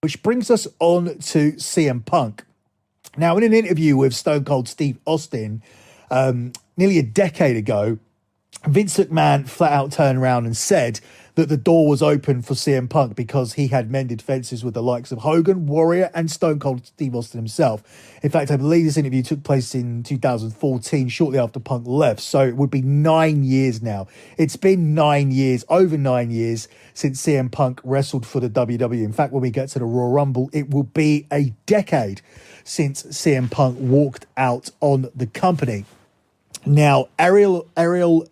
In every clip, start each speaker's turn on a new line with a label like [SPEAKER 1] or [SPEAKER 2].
[SPEAKER 1] Which brings us on to CM Punk. Now, in an interview with Stone Cold Steve Austin nearly a decade ago, Vince McMahon flat out turned around and said that the door was open for CM Punk because he had mended fences with the likes of Hogan, Warrior, and Stone Cold Steve Austin himself. In fact, I believe this interview took place in 2014, shortly after Punk left. So it would be 9 years now. It's been 9 years, over 9 years, since CM Punk wrestled for the WWE. In fact, when we get to the Royal Rumble, it will be a decade since CM Punk walked out on the company. Now, Ari Emanuel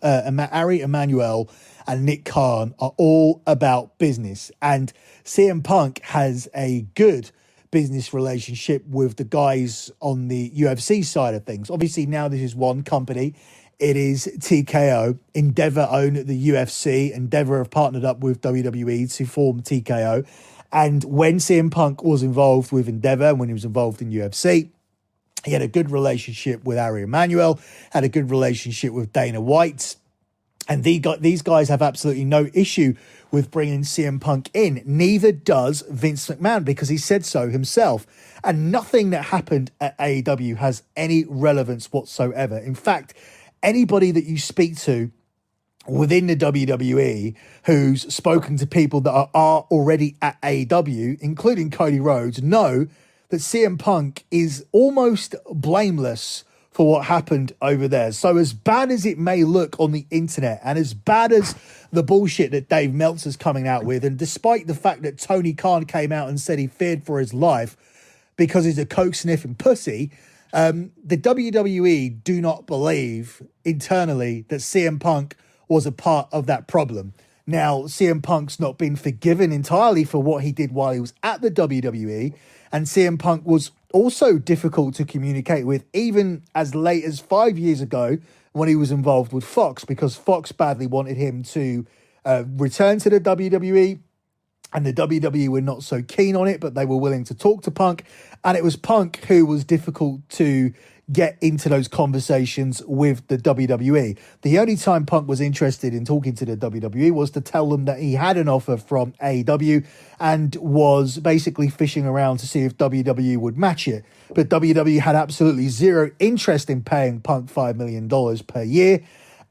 [SPEAKER 1] and Nick Khan are all about business, and CM Punk has a good business relationship with the guys on the UFC side of things. Obviously, now this is one company. It is TKO. Endeavor own the UFC. Endeavor have partnered up with WWE to form TKO. And when CM Punk was involved with Endeavor, when he was involved in UFC, he had a good relationship with Ari Emanuel, had a good relationship with Dana White. And these guys have absolutely no issue with bringing CM Punk in. Neither does Vince McMahon, because he said so himself. And nothing that happened at AEW has any relevance whatsoever. In fact, anybody that you speak to within the WWE who's spoken to people that are already at AEW, including Cody Rhodes, know that CM Punk is almost blameless for what happened over there. So as bad as it may look on the internet, and as bad as the bullshit that Dave Meltzer's coming out with, and despite the fact that Tony Khan came out and said he feared for his life because he's a coke-sniffing pussy, the WWE do not believe internally that CM Punk was a part of that problem. Now, CM Punk's not been forgiven entirely for what he did while he was at the WWE, and CM Punk was also difficult to communicate with, even as late as 5 years ago when he was involved with Fox, because Fox badly wanted him to return to the WWE, and the WWE were not so keen on it, but they were willing to talk to Punk, and it was Punk who was difficult to get into those conversations with the WWE. The only time Punk was interested in talking to the WWE was to tell them that he had an offer from AEW and was basically fishing around to see if WWE would match it. But WWE had absolutely zero interest in paying Punk $5 million per year.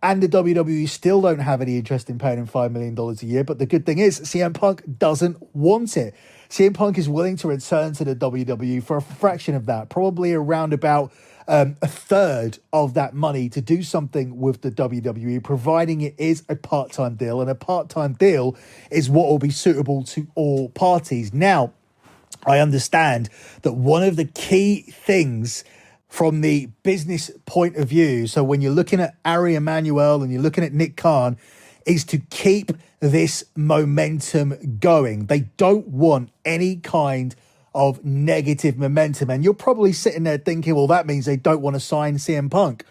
[SPEAKER 1] And the WWE still don't have any interest in paying him $5 million a year. But the good thing is, CM Punk doesn't want it. CM Punk is willing to return to the WWE for a fraction of that, probably around about a third of that money, to do something with the WWE, providing it is a part-time deal. And a part-time deal is what will be suitable to all parties. Now, I understand that one of the key things from the business point of view, so when you're looking at Ari Emanuel and you're looking at Nick Khan, is to keep this momentum going. They don't want any kind of negative momentum. And you're probably sitting there thinking, well, that means they don't want to sign CM Punk.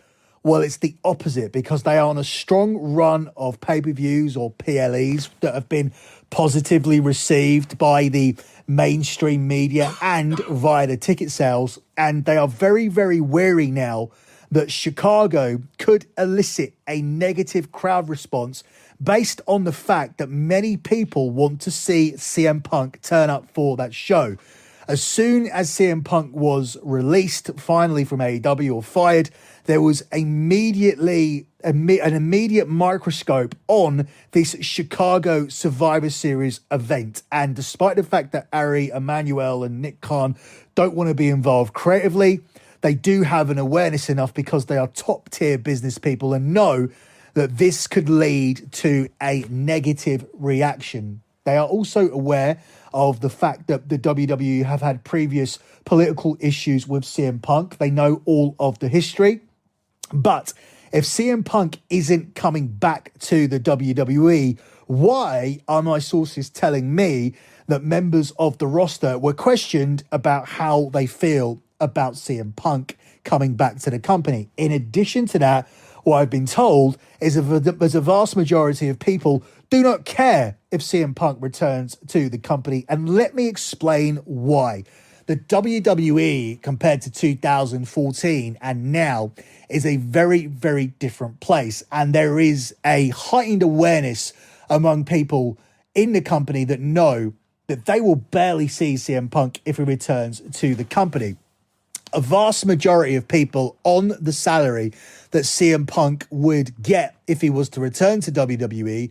[SPEAKER 1] Well, it's the opposite, because they are on a strong run of pay-per-views or PLEs that have been positively received by the mainstream media and via the ticket sales. And they are very, very wary now that Chicago could elicit a negative crowd response based on the fact that many people want to see CM Punk turn up for that show. As soon as CM Punk was released finally from AEW or fired, there was an immediate microscope on this Chicago Survivor Series event. And despite the fact that Ari Emanuel and Nick Khan don't want to be involved creatively, they do have an awareness enough, because they are top tier business people, and know that this could lead to a negative reaction. They are also aware of the fact that the WWE have had previous political issues with CM Punk. They know all of the history. But if CM Punk isn't coming back to the WWE, why are my sources telling me that members of the roster were questioned about how they feel about CM Punk coming back to the company? In addition to that, what I've been told is that there's a vast majority of people do not care if CM Punk returns to the company. And let me explain why. The WWE, compared to 2014 and now, is a very, very different place. And there is a heightened awareness among people in the company that know that they will barely see CM Punk if he returns to the company. A vast majority of people on the salary that CM Punk would get if he was to return to WWE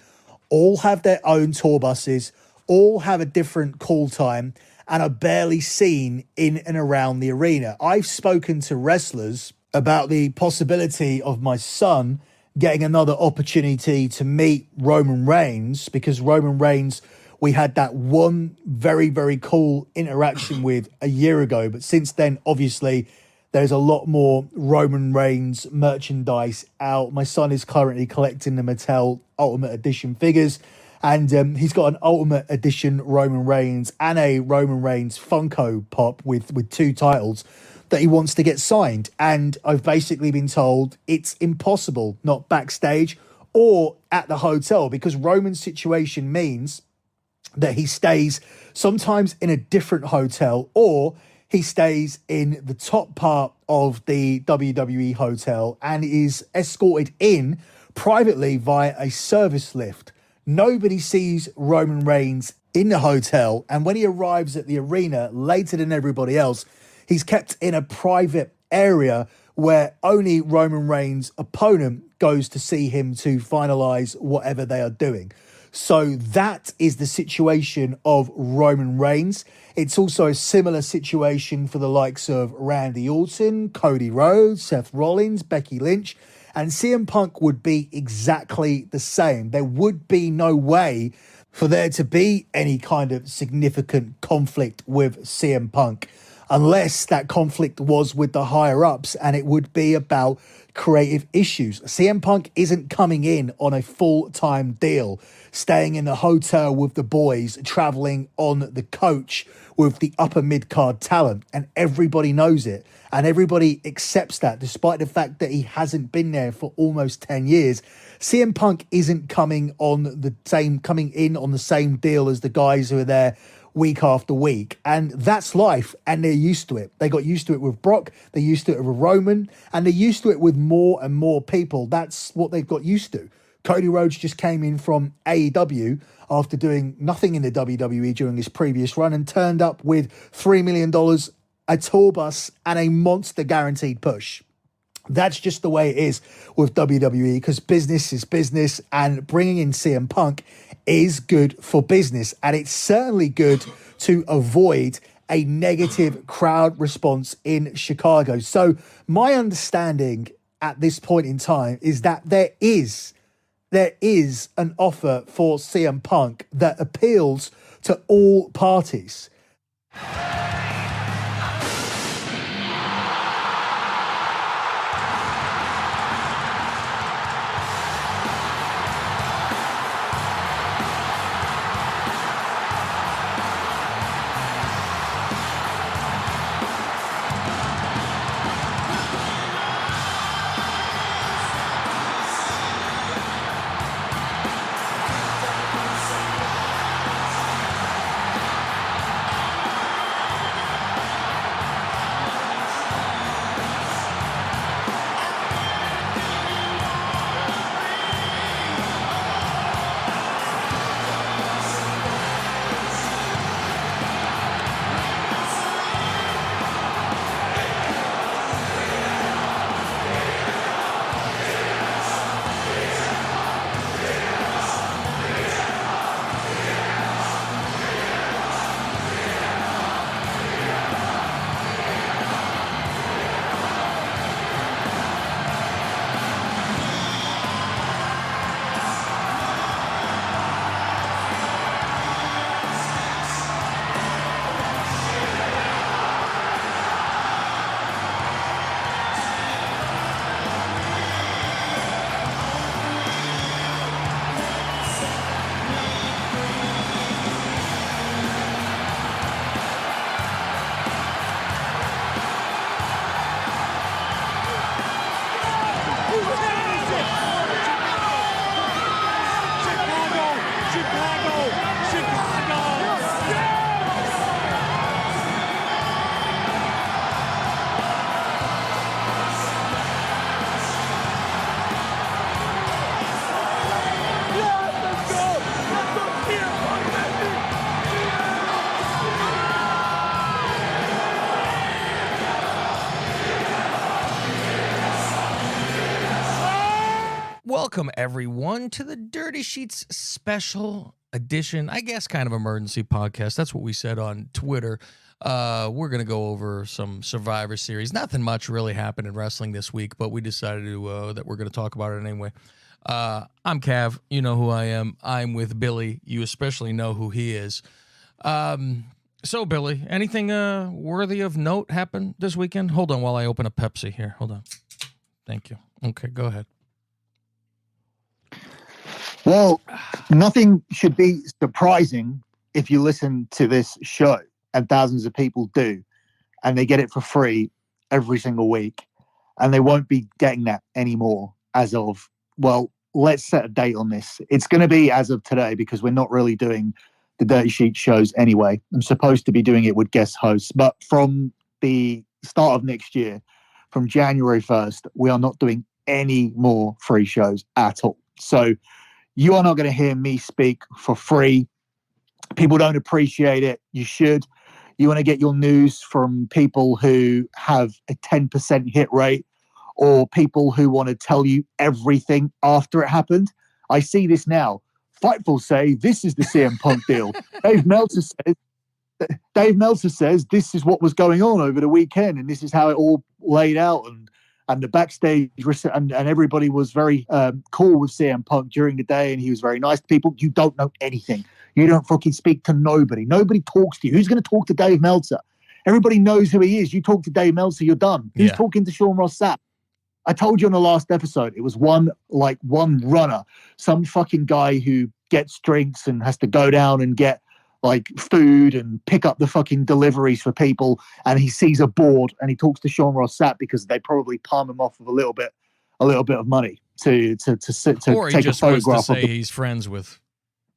[SPEAKER 1] all have their own tour buses, all have a different call time, and are barely seen in and around the arena. I've spoken to wrestlers about the possibility of my son getting another opportunity to meet Roman Reigns, because Roman Reigns, we had that one very, very cool interaction with a year ago. But since then, obviously, there's a lot more Roman Reigns merchandise out. My son is currently collecting the Mattel Ultimate Edition figures, and he's got an Ultimate Edition Roman Reigns and a Roman Reigns Funko Pop with two titles that he wants to get signed. And I've basically been told it's impossible, not backstage or at the hotel, because Roman's situation means that he stays sometimes in a different hotel, or he stays in the top part of the WWE hotel and is escorted in privately via a service lift. Nobody sees Roman Reigns in the hotel, and when he arrives at the arena later than everybody else, he's kept in a private area where only Roman Reigns' opponent goes to see him to finalize whatever they are doing. So that is the situation of Roman Reigns. It's also a similar situation for the likes of Randy Orton, Cody Rhodes, Seth Rollins, Becky Lynch, and CM Punk would be exactly the same. There would be no way for there to be any kind of significant conflict with CM Punk, unless that conflict was with the higher ups, and it would be about creative issues. CM Punk isn't coming in on a full-time deal, staying in the hotel with the boys, traveling on the coach with the upper mid-card talent, and everybody knows it, and everybody accepts that, despite the fact that he hasn't been there for almost 10 years. CM Punk isn't coming in on the same deal as the guys who are there week after week, and that's life, and they're used to it. They got used to it with Brock, they're used to it with Roman, and they're used to it with more and more people. That's what they've got used to. Cody Rhodes just came in from AEW after doing nothing in the WWE during his previous run and turned up with $3 million, a tour bus, and a monster guaranteed push. That's just the way it is with WWE, because business is business, and bringing in CM Punk is good for business. And it's certainly good to avoid a negative crowd response in Chicago. So my understanding at this point in time is that there is an offer for CM Punk that appeals to all parties.
[SPEAKER 2] Welcome, everyone, to the Dirty Sheets special edition, I guess kind of emergency podcast. That's what we said on Twitter. We're going to go over some Survivor Series. Nothing much really happened in wrestling this week, but we decided that we're going to talk about it anyway. I'm Cav. You know who I am. I'm with Billy. You especially know who he is. So, Billy, anything worthy of note happened this weekend? Hold on while I open a Pepsi here. Hold on. Thank you. Okay, go ahead.
[SPEAKER 3] Well, nothing should be surprising if you listen to this show, and thousands of people do, and they get it for free every single week, and they won't be getting that anymore as of, well, let's set a date on this. It's going to be as of today because we're not really doing the Dirty Sheet shows anyway. I'm supposed to be doing it with guest hosts, but from the start of next year, from January 1st, we are not doing any more free shows at all. So you are not going to hear me speak for free. People don't appreciate it. You should. You want to get your news from people who have a 10% hit rate or people who want to tell you everything after it happened. I see this now. Fightful say this is the CM Punk deal. Dave Meltzer says this is what was going on over the weekend and this is how it all laid out, and the backstage and everybody was very cool with CM Punk during the day, and he was very nice to people. You don't know anything. You don't fucking speak to nobody. Nobody talks to you. Who's going to talk to Dave Meltzer? Everybody knows who he is. You talk to Dave Meltzer, you're done. Who's talking to Sean Ross Sapp? I told you on the last episode, it was one runner, some fucking guy who gets drinks and has to go down and get like food and pick up the fucking deliveries for people, and he sees a board and he talks to Sean Ross Sapp because they probably palm him off with a little bit of money to
[SPEAKER 2] or he
[SPEAKER 3] take
[SPEAKER 2] just
[SPEAKER 3] a photograph
[SPEAKER 2] wants to say
[SPEAKER 3] of
[SPEAKER 2] he's friends with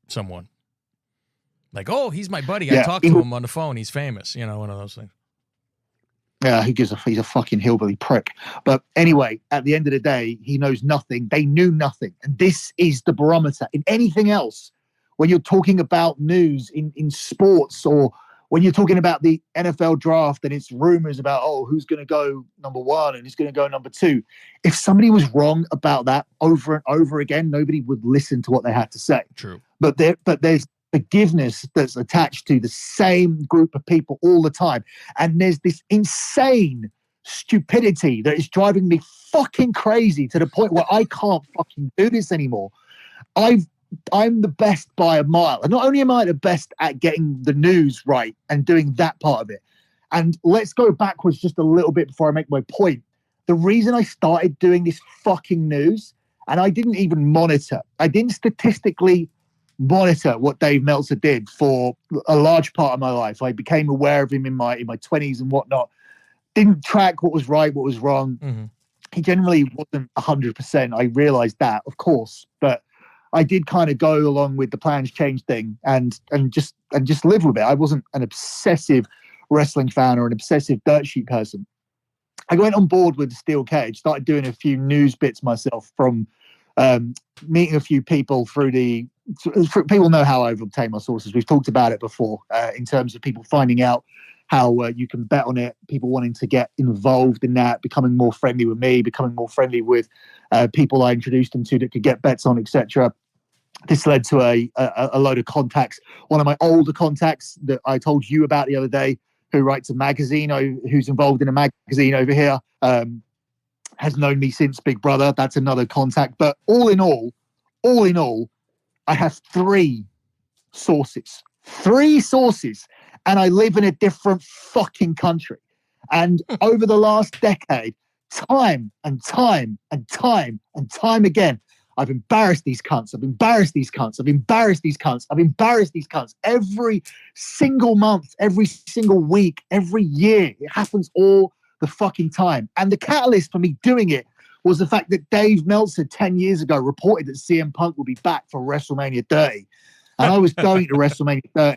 [SPEAKER 2] someone. Like, oh, he's my buddy.
[SPEAKER 3] Yeah,
[SPEAKER 2] I talked to him on the phone. He's famous. You know, one of those things.
[SPEAKER 3] Yeah, he's a fucking hillbilly prick. But anyway, at the end of the day, he knows nothing. They knew nothing. And this is the barometer. In anything else, when you're talking about news in sports, or when you're talking about the NFL draft and it's rumors about, oh, who's going to go number one and who's going to go number two. If somebody was wrong about that over and over again, nobody would listen to what they had to say.
[SPEAKER 2] True.
[SPEAKER 3] But there's forgiveness that's attached to the same group of people all the time. And there's this insane stupidity that is driving me fucking crazy to the point where I can't fucking do this anymore. I'm the best by a mile. And not only am I the best at getting the news right and doing that part of it. And let's go backwards just a little bit before I make my point. The reason I started doing this fucking news, and I didn't even monitor, I didn't statistically monitor what Dave Meltzer did for a large part of my life. I became aware of him in my 20s and whatnot. Didn't track what was right, what was wrong.
[SPEAKER 2] Mm-hmm.
[SPEAKER 3] He generally wasn't 100%. I realized that, of course, but I did kind of go along with the plans change thing and just live with it. I wasn't an obsessive wrestling fan or an obsessive dirt sheet person. I went on board with the Steel Cage, started doing a few news bits myself from meeting a few people people know how I've obtained my sources. We've talked about it before in terms of people finding out how you can bet on it, people wanting to get involved in that, becoming more friendly with me, becoming more friendly with people I introduced them to that could get bets on, etc. This led to a load of contacts. One of my older contacts that I told you about the other day, who writes a magazine, who's involved in a magazine over here, has known me since Big Brother. That's another contact. But all in all, I have three sources, and I live in a different fucking country. And over the last decade, time and time again, I've embarrassed these cunts. Every single month, every single week, every year. It happens all the fucking time. And the catalyst for me doing it was the fact that Dave Meltzer 10 years ago reported that CM Punk would be back for WrestleMania 30. And I was going to WrestleMania 30.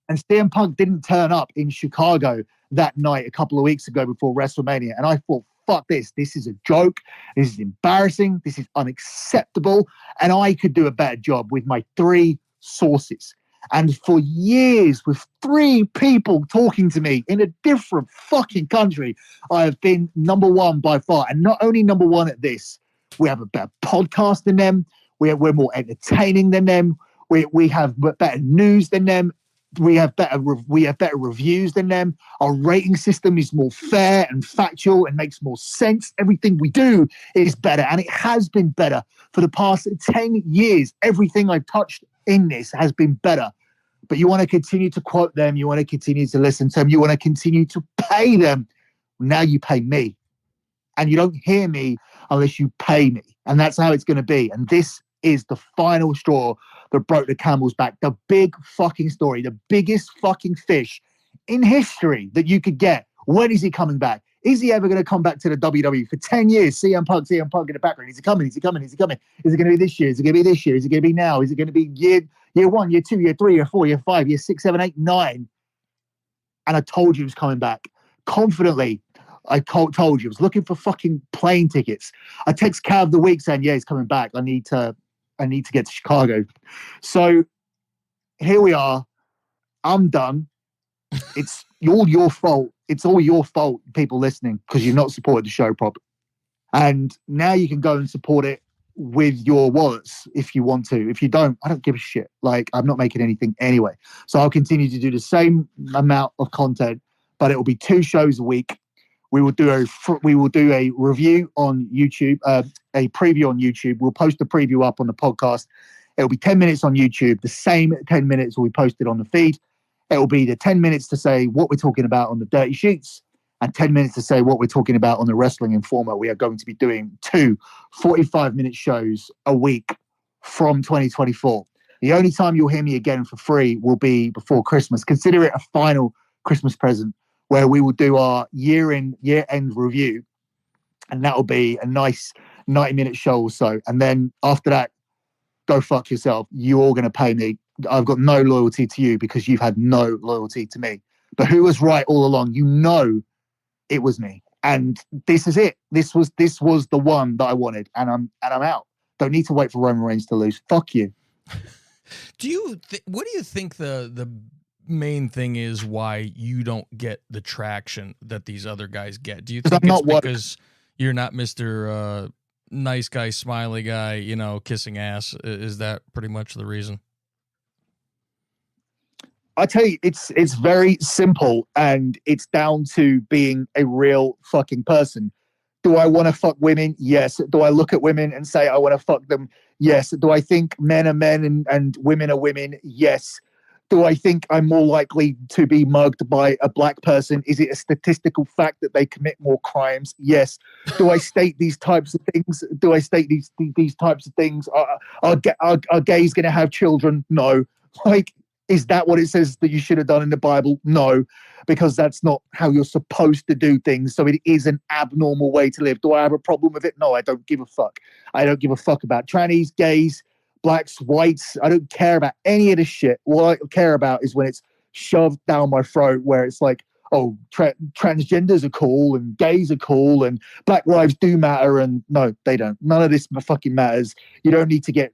[SPEAKER 3] And CM Punk didn't turn up in Chicago that night a couple of weeks ago before WrestleMania. And I thought, fuck this. This is a joke. This is embarrassing. This is unacceptable. And I could do a better job with my three sources. And for years, with three people talking to me in a different fucking country, I have been number one by far. And not only number one at this, We have a better podcast than them. We're more entertaining than them. We have better news than them. We have better reviews than them. Our rating system is more fair and factual and makes more sense. Everything we do is better, and it has been better for the past 10 years. Everything I've touched in this has been better. But you want to continue to quote them. You want to continue to listen to them. You want to continue to pay them. Now you pay me. And you don't hear me unless you pay me. And that's how it's going to be. And this is the final straw that broke the camel's back. The big fucking story, the biggest fucking fish in history that you could get. When is he coming back? Is he ever going to come back to the WWE for 10 years? CM Punk in the background. Is he coming? Is he coming? Is he coming? Is it going to be this year? Is it going to be this year? Is it going to be now? Is it going to be year 1, year 2, year 3, year 4, year 5, year 6, 7, 8, 9? And I told you he was coming back. Confidently, I told you. I was looking for fucking plane tickets. I text Cav of the week saying, yeah, he's coming back. I need to get to Chicago. So here we are. I'm done. It's all your fault. It's all your fault, people listening, because you've not supported the show properly. And now you can go and support it with your wallets if you want to. If you don't, I don't give a shit. Like, I'm not making anything anyway. So I'll continue to do the same amount of content, but it will be 2 shows a week. We will do a review on YouTube, a preview on YouTube. We'll post the preview up on the podcast. It will be 10 minutes on YouTube. The same 10 minutes will be posted on the feed. It will be the 10 minutes to say what we're talking about on the Dirty Sheets and 10 minutes to say what we're talking about on the Wrestling Informer. We are going to be doing 2 45-minute shows a week from 2024. The only time you'll hear me again for free will be before Christmas. Consider it a final Christmas present where we will do our year-end review. And that'll be a nice 90-minute show or so. And then after that, go fuck yourself. You're all going to pay me. I've got no loyalty to you because you've had no loyalty to me. But who was right all along? You know it was me. And this is it. This was the one that I wanted. And I'm out. Don't need to wait for Roman Reigns to lose. Fuck you.
[SPEAKER 2] What do you think the main thing is why you don't get the traction that these other guys get? Do you think it's because you're not Mr. Nice guy, smiley guy, kissing ass? Is that pretty much the reason?
[SPEAKER 3] I tell you, it's very simple, and it's down to being a real fucking person. Do I want to fuck women? Yes. Do I look at women and say I want to fuck them? Yes. Do I think men are men and women are women? Yes. Do I think I'm more likely to be mugged by a black person? Is it a statistical fact that they commit more crimes? Yes. Do I state these types of things? Do I state these types of things? Are gays going to have children? No. Like, is that what it says that you should have done in the Bible? No, because that's not how you're supposed to do things. So it is an abnormal way to live. Do I have a problem with it? No, I don't give a fuck. I don't give a fuck about trannies, gays, blacks, whites. I don't care about any of this shit. What I care about is when it's shoved down my throat, where it's like, oh, transgenders are cool and gays are cool and black lives do matter. And no, they don't. None of this fucking matters. You don't need to get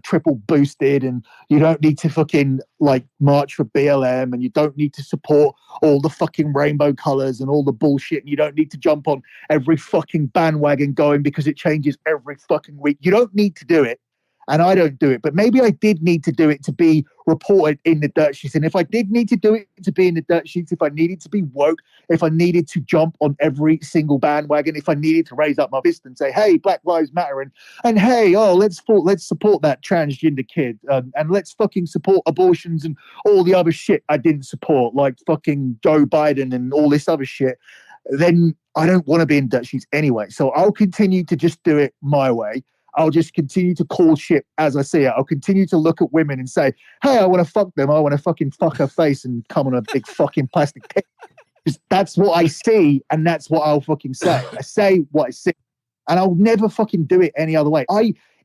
[SPEAKER 3] triple boosted, and you don't need to fucking like march for BLM, and you don't need to support all the fucking rainbow colors and all the bullshit. And you don't need to jump on every fucking bandwagon going because it changes every fucking week. You don't need to do it. And I don't do it, but maybe I did need to do it to be reported in the dirt sheets. And if I did need to do it to be in the dirt sheets, if I needed to be woke, if I needed to jump on every single bandwagon, if I needed to raise up my fist and say, hey, Black Lives Matter, and hey, oh, let's support that transgender kid, and let's fucking support abortions and all the other shit I didn't support, like fucking Joe Biden and all this other shit, then I don't want to be in dirt sheets anyway. So I'll continue to just do it my way. I'll just continue to call shit as I see it. I'll continue to look at women and say, hey, I want to fuck them. I want to fucking fuck her face and come on a big fucking plastic pig. That's what I see, and that's what I'll fucking say. I say what I see, and I'll never fucking do it any other way.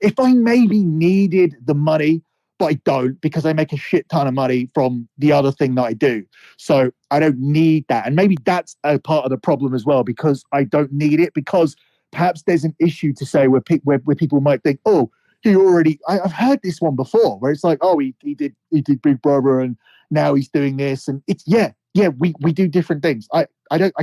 [SPEAKER 3] If I maybe needed the money, but I don't, because I make a shit ton of money from the other thing that I do. So I don't need that. And maybe that's a part of the problem as well, because I don't need it, because perhaps there's an issue to say where people might think, oh, I've heard this one before, where it's like, oh, he did Big Brother and now he's doing this. And it's, we do different things. I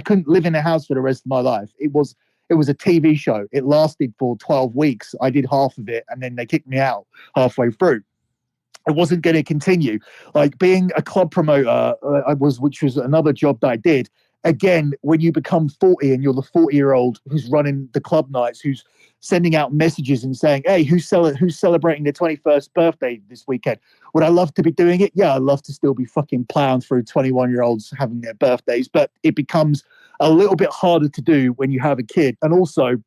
[SPEAKER 3] couldn't live in a house for the rest of my life. It was It was a TV show. It lasted for 12 weeks. I did half of it, and then they kicked me out halfway through. It wasn't going to continue. Like being a club promoter, which was another job that I did. Again, when you become 40 and you're the 40-year-old who's running the club nights, who's sending out messages and saying, "Hey, who's celebrating their 21st birthday this weekend?" Would I love to be doing it? Yeah, I'd love to still be fucking plowing through 21-year-olds having their birthdays, but it becomes a little bit harder to do when you have a kid, and also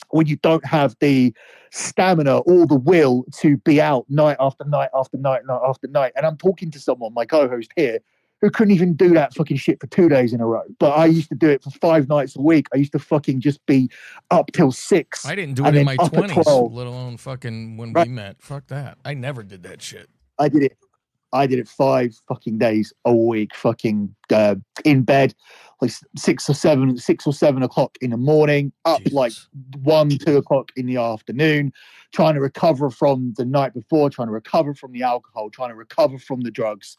[SPEAKER 3] when you don't have the stamina or the will to be out night after night after night, night after night. And I'm talking to someone, my co-host here, who couldn't even do that fucking shit for 2 days in a row. But I used to do it for 5 nights a week. I used to fucking just be up till 6.
[SPEAKER 2] I didn't do it in my 20s, let alone fucking when we met. Fuck that. I never did that shit.
[SPEAKER 3] I did it 5 fucking days a week, fucking in bed, like 6 or 7 o'clock in the morning, up Jesus. Like 1-2 o'clock in the afternoon, trying to recover from the night before, trying to recover from the alcohol, trying to recover from the drugs,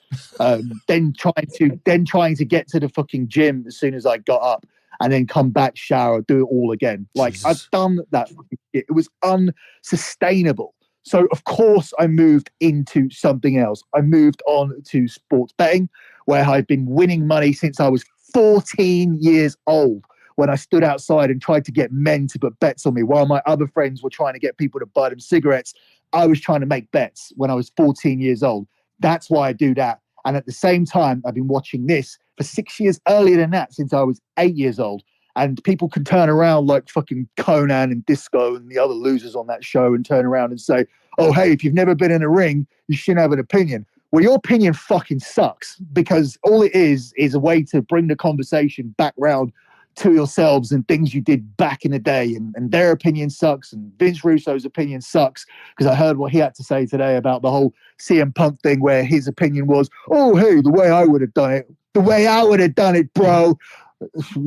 [SPEAKER 3] then trying to get to the fucking gym as soon as I got up, and then come back, shower, do it all again. Like Jesus. I've done that. It was unsustainable. So, of course, I moved into something else. I moved on to sports betting, where I've been winning money since I was 14 years old, when I stood outside and tried to get men to put bets on me. While my other friends were trying to get people to buy them cigarettes, I was trying to make bets when I was 14 years old. That's why I do that. And at the same time, I've been watching this for 6 years earlier than that, since I was 8 years old. And people can turn around like fucking Conan and Disco and the other losers on that show and turn around and say, "Oh, hey, if you've never been in a ring, you shouldn't have an opinion." Well, your opinion fucking sucks, because all it is a way to bring the conversation back round to yourselves and things you did back in the day. And their opinion sucks, and Vince Russo's opinion sucks, because I heard what he had to say today about the whole CM Punk thing, where his opinion was, "Oh, hey, the way I would have done it, bro."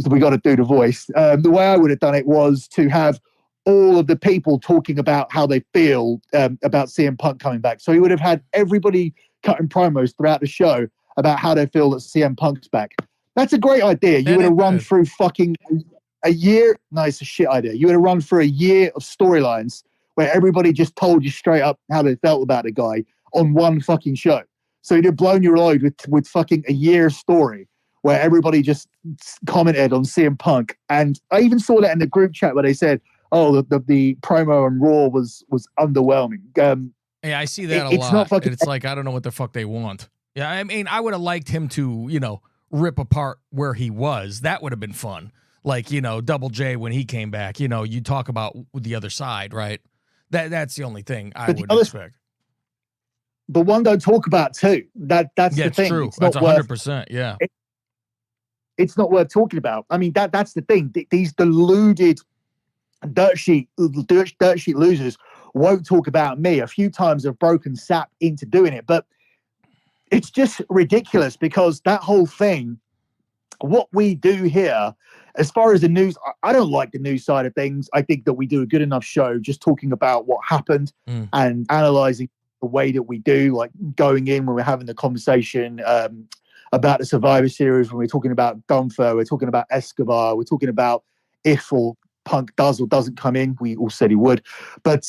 [SPEAKER 3] We got to do the voice. The way I would have done it was to have all of the people talking about how they feel about CM Punk coming back. So he would have had everybody cutting promos throughout the show about how they feel that CM Punk's back. That's a great idea. You would have run through fucking a year. No, it's a shit idea. You would have run through a year of storylines where everybody just told you straight up how they felt about the guy on one fucking show. So you'd have blown your load with fucking a year story, where everybody just commented on CM Punk. And I even saw that in the group chat where they said, "Oh, the promo on Raw was underwhelming."
[SPEAKER 2] Yeah, I see that a lot. Not fucking, it's like, I don't know what the fuck they want. Yeah, I mean, I would have liked him to, rip apart where he was. That would have been fun. Like, Double J when he came back, you talk about the other side, right? That's the only thing I would expect.
[SPEAKER 3] But one don't talk about too. That's the thing.
[SPEAKER 2] True. That's 100%. Yeah.
[SPEAKER 3] It's not worth talking about. I mean, that's the thing. These deluded dirt sheet losers won't talk about me. A few times I've broken sap into doing it, but it's just ridiculous, because that whole thing, what we do here, as far as the news, I don't like the news side of things. I think that we do a good enough show just talking about what happened and analyzing the way that we do, like going in when we're having the conversation about the Survivor Series, when we're talking about Gunther, we're talking about Escobar, we're talking about if or Punk does or doesn't come in. We all said he would, but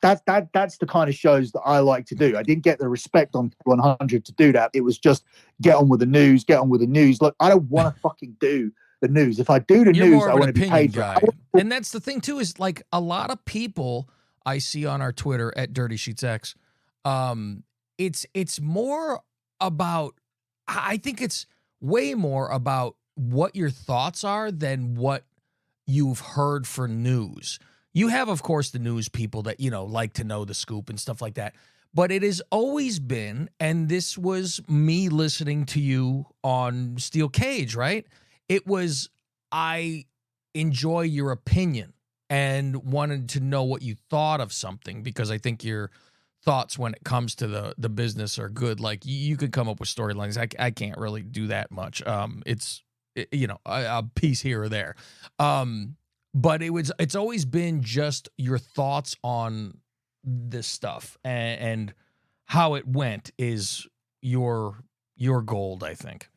[SPEAKER 3] that's the kind of shows that I like to do. I didn't get the respect on 100 to do that. It was just get on with the news. Look, I don't want to fucking do the news. If I do the news, I want to be paid for it.
[SPEAKER 2] And that's the thing too, is like a lot of people I see on our Twitter at Dirty Sheets X. It's more about, I think it's way more about what your thoughts are than what you've heard for news. You have, of course, the news people that, like to know the scoop and stuff like that. But it has always been, and this was me listening to you on Steel Cage, right? It was, I enjoy your opinion and wanted to know what you thought of something, because I think your thoughts when it comes to the business are good. Like, you could come up with storylines. I can't really do that much. It's a piece here or there. But it's always been just your thoughts on this stuff, and how it went is your gold, I think.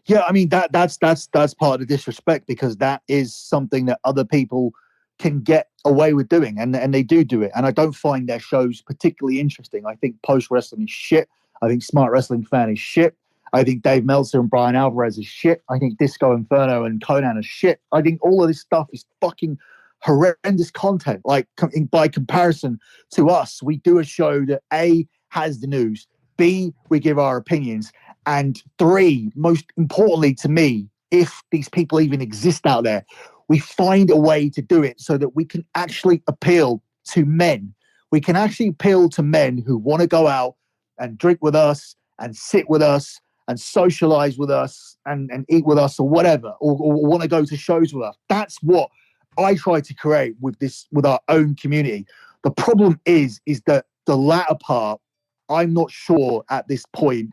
[SPEAKER 3] Yeah, I mean that's part of the disrespect, because that is something that other people can get away with doing, and they do it. And I don't find their shows particularly interesting. I think Post Wrestling is shit. I think Smart Wrestling Fan is shit. I think Dave Meltzer and Brian Alvarez is shit. I think Disco Inferno and Conan are shit. I think all of this stuff is fucking horrendous content. Like, by comparison to us, we do a show that A, has the news, B, we give our opinions, and 3, most importantly to me, if these people even exist out there, we find a way to do it so that we can actually appeal to men. We can actually appeal to men who want to go out and drink with us and sit with us and socialize with us and eat with us or whatever, or want to go to shows with us. That's what I try to create with our own community. The problem is that the latter part, I'm not sure at this point,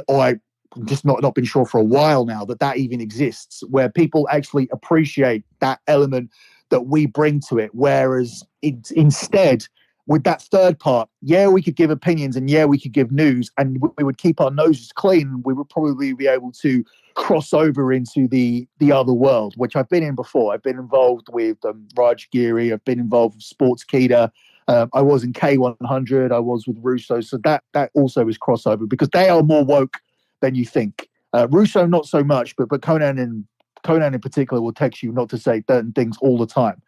[SPEAKER 3] or I've just not been sure for a while now, that even exists, where people actually appreciate that element that we bring to it. Whereas instead, with that third part, yeah, we could give opinions and yeah, we could give news, and we would keep our noses clean. We would probably be able to cross over into the other world, which I've been in before. I've been involved with Raj Giri. I've been involved with Sports Keeda. I was in K100. I was with Russo. So that also is crossover, because they are more woke than you think. Russo, not so much, but Conan in particular will text you not to say certain things all the time.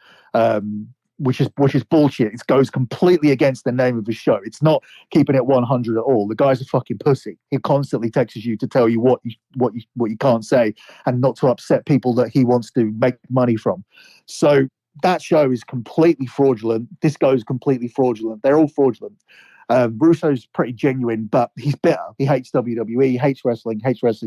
[SPEAKER 3] Which is bullshit. It goes completely against the name of his show. It's not keeping it 100 at all. The guy's a fucking pussy. He constantly texts you to tell you what you can't say, and not to upset people that he wants to make money from. So that show is completely fraudulent. This goes completely fraudulent. They're all fraudulent. Russo's pretty genuine, but he's bitter. He hates WWE, hates wrestling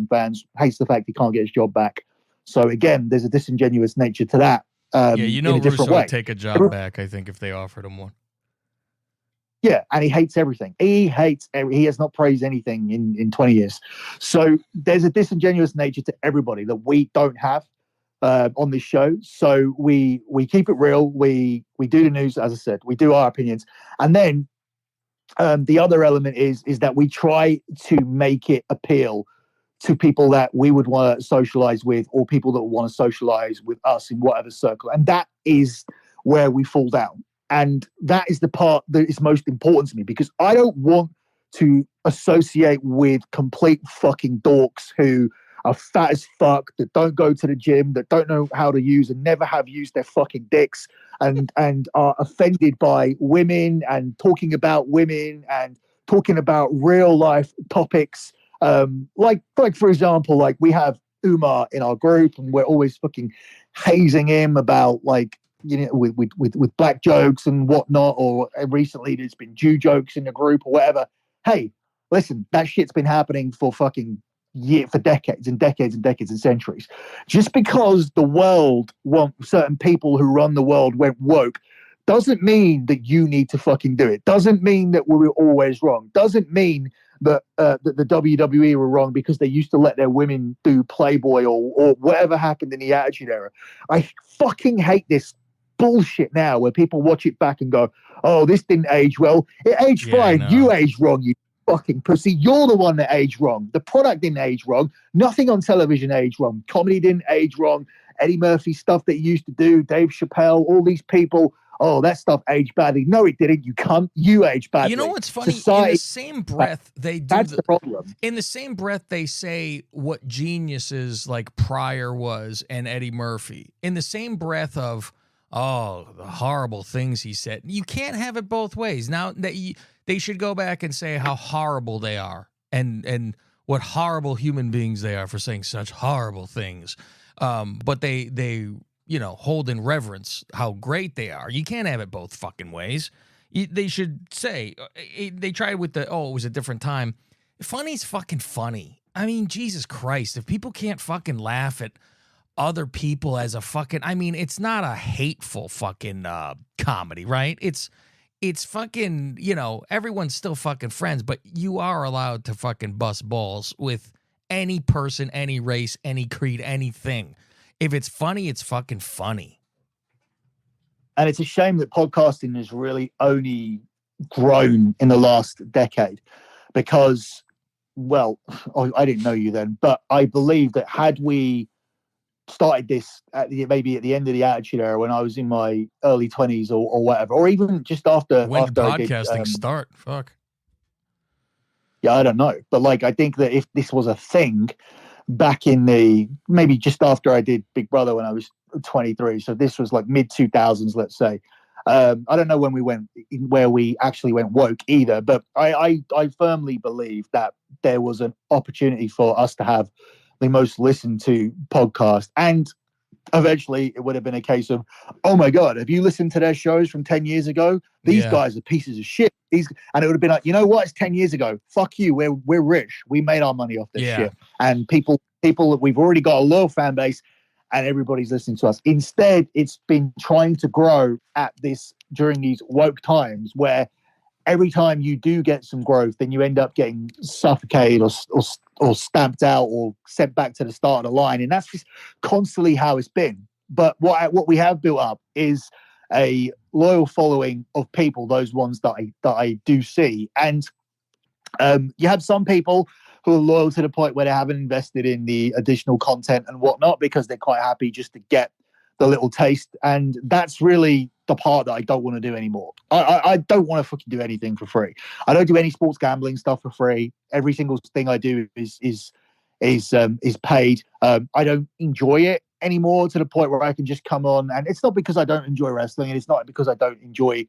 [SPEAKER 3] fans, hates the fact he can't get his job back. So again, there's a disingenuous nature to that.
[SPEAKER 2] Russo would take a job back, I think, if they offered him one.
[SPEAKER 3] Yeah, and he hates everything. He has not praised anything in 20 years. So there's a disingenuous nature to everybody that we don't have on this show. So we keep it real. We do the news, as I said. We do our opinions. And then the other element is that we try to make it appeal to people that we would want to socialize with, or people that want to socialize with us in whatever circle. And that is where we fall down. And that is the part that is most important to me, because I don't want to associate with complete fucking dorks who are fat as fuck, that don't go to the gym, that don't know how to use and never have used their fucking dicks, and are offended by women and talking about women and talking about real life topics. Like for example, like we have Umar in our group, and we're always fucking hazing him about, like, you know, with black jokes and whatnot, or recently there's been Jew jokes in the group or whatever. Hey, listen, that shit's been happening for fucking for decades and decades and decades and centuries. Just because the world certain people who run the world went woke doesn't mean that you need to fucking do it. Doesn't mean that we were always wrong. Doesn't mean that the WWE were wrong because they used to let their women do Playboy or whatever happened in the Attitude Era. I fucking hate this bullshit now where people watch it back and go, oh, this didn't age well. It aged fine. No. You aged wrong, you fucking pussy. You're the one that aged wrong. The product didn't age wrong. Nothing on television aged wrong. Comedy didn't age wrong. Eddie Murphy stuff that he used to do, Dave Chappelle, all these people, oh, that stuff aged badly. No, it didn't. You cunt. You aged badly.
[SPEAKER 2] You know what's funny? In the same breath, they do
[SPEAKER 3] that's the problem.
[SPEAKER 2] In the same breath, they say what geniuses like Pryor was and Eddie Murphy. In the same breath of, oh, the horrible things he said. You can't have it both ways. Now that they should go back and say how horrible they are and what horrible human beings they are for saying such horrible things. But they hold in reverence how great they are. You can't have it both fucking ways. They should say, they tried with it was a different time. Funny's fucking funny. I mean, Jesus Christ, if people can't fucking laugh at other people as a fucking, I mean, it's not a hateful fucking comedy, right? It's fucking, everyone's still fucking friends, but you are allowed to fucking bust balls with any person, any race, any creed, anything. If it's funny, it's fucking funny.
[SPEAKER 3] And it's a shame that podcasting has really only grown in the last decade, because well, I didn't know you then, but I believe that had we started this maybe at the end of the Attitude Era when I was in my early 20s or whatever, or even just after
[SPEAKER 2] When did
[SPEAKER 3] I did,
[SPEAKER 2] podcasting start? Fuck.
[SPEAKER 3] yeah, I don't know, but like I think that if this was a thing back in the maybe just after I did Big Brother when I was 23, so this was like mid 2000s, let's say. I don't know when we went where we actually went woke either, but I firmly believe that there was an opportunity for us to have the most listened to podcast, and eventually it would have been a case of, oh my god, have you listened to their shows from 10 years ago? These guys are pieces of shit. And it would have been like, you know what, it's 10 years ago, fuck you, we're rich, we made our money off this shit, and people we've already got a loyal fan base and everybody's listening to us. Instead, it's been trying to grow during these woke times where every time you do get some growth, then you end up getting suffocated or stamped out or sent back to the start of the line. And that's just constantly how it's been. But what we have built up is a loyal following of people, those ones that I do see. And you have some people who are loyal to the point where they haven't invested in the additional content and whatnot because they're quite happy just to get the little taste. And that's really the part that I don't want to do anymore. I don't want to fucking do anything for free. I don't do any sports gambling stuff for free. Every single thing I do is paid. I don't enjoy it anymore to the point where I can just come on, and it's not because I don't enjoy wrestling, and it's not because I don't enjoy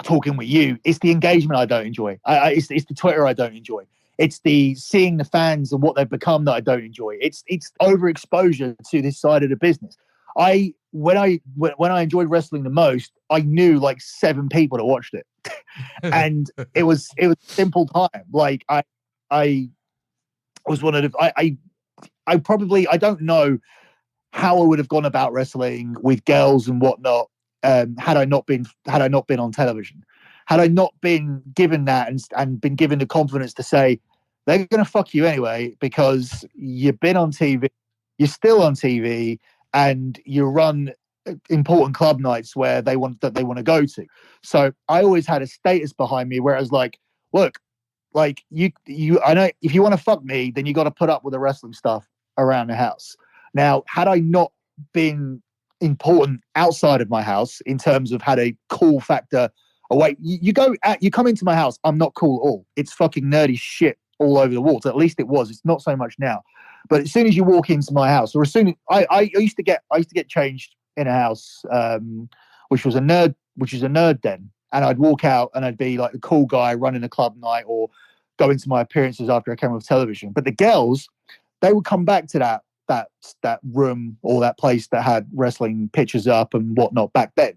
[SPEAKER 3] talking with you. It's the engagement I don't enjoy. It's the Twitter I don't enjoy. It's the seeing the fans and what they've become that I don't enjoy. It's overexposure to this side of the business. When I enjoyed wrestling the most, I knew like 7 people that watched it, and it was a simple time. Like I was one of the I probably I don't know how I would have gone about wrestling with girls and whatnot had I not been on television, had I not been given that and been given the confidence to say they're going to fuck you anyway because you've been on TV, you're still on TV, and you run important club nights where they want to go to. So I always had a status behind me where I was like, look, like you I know if you want to fuck me, then you got to put up with the wrestling stuff around the house. Now, had I not been important outside of my house in terms of had a cool factor away, you come into my house, I'm not cool at all. It's fucking nerdy shit all over the walls. At least it was. It's not so much now. But as soon as you walk into my house, or as soon as I used to get changed in a house, which is a nerd den, and I'd walk out and I'd be like the cool guy running a club night or going to my appearances after I came off television. But the girls, they would come back to that room or that place that had wrestling pictures up and whatnot back then.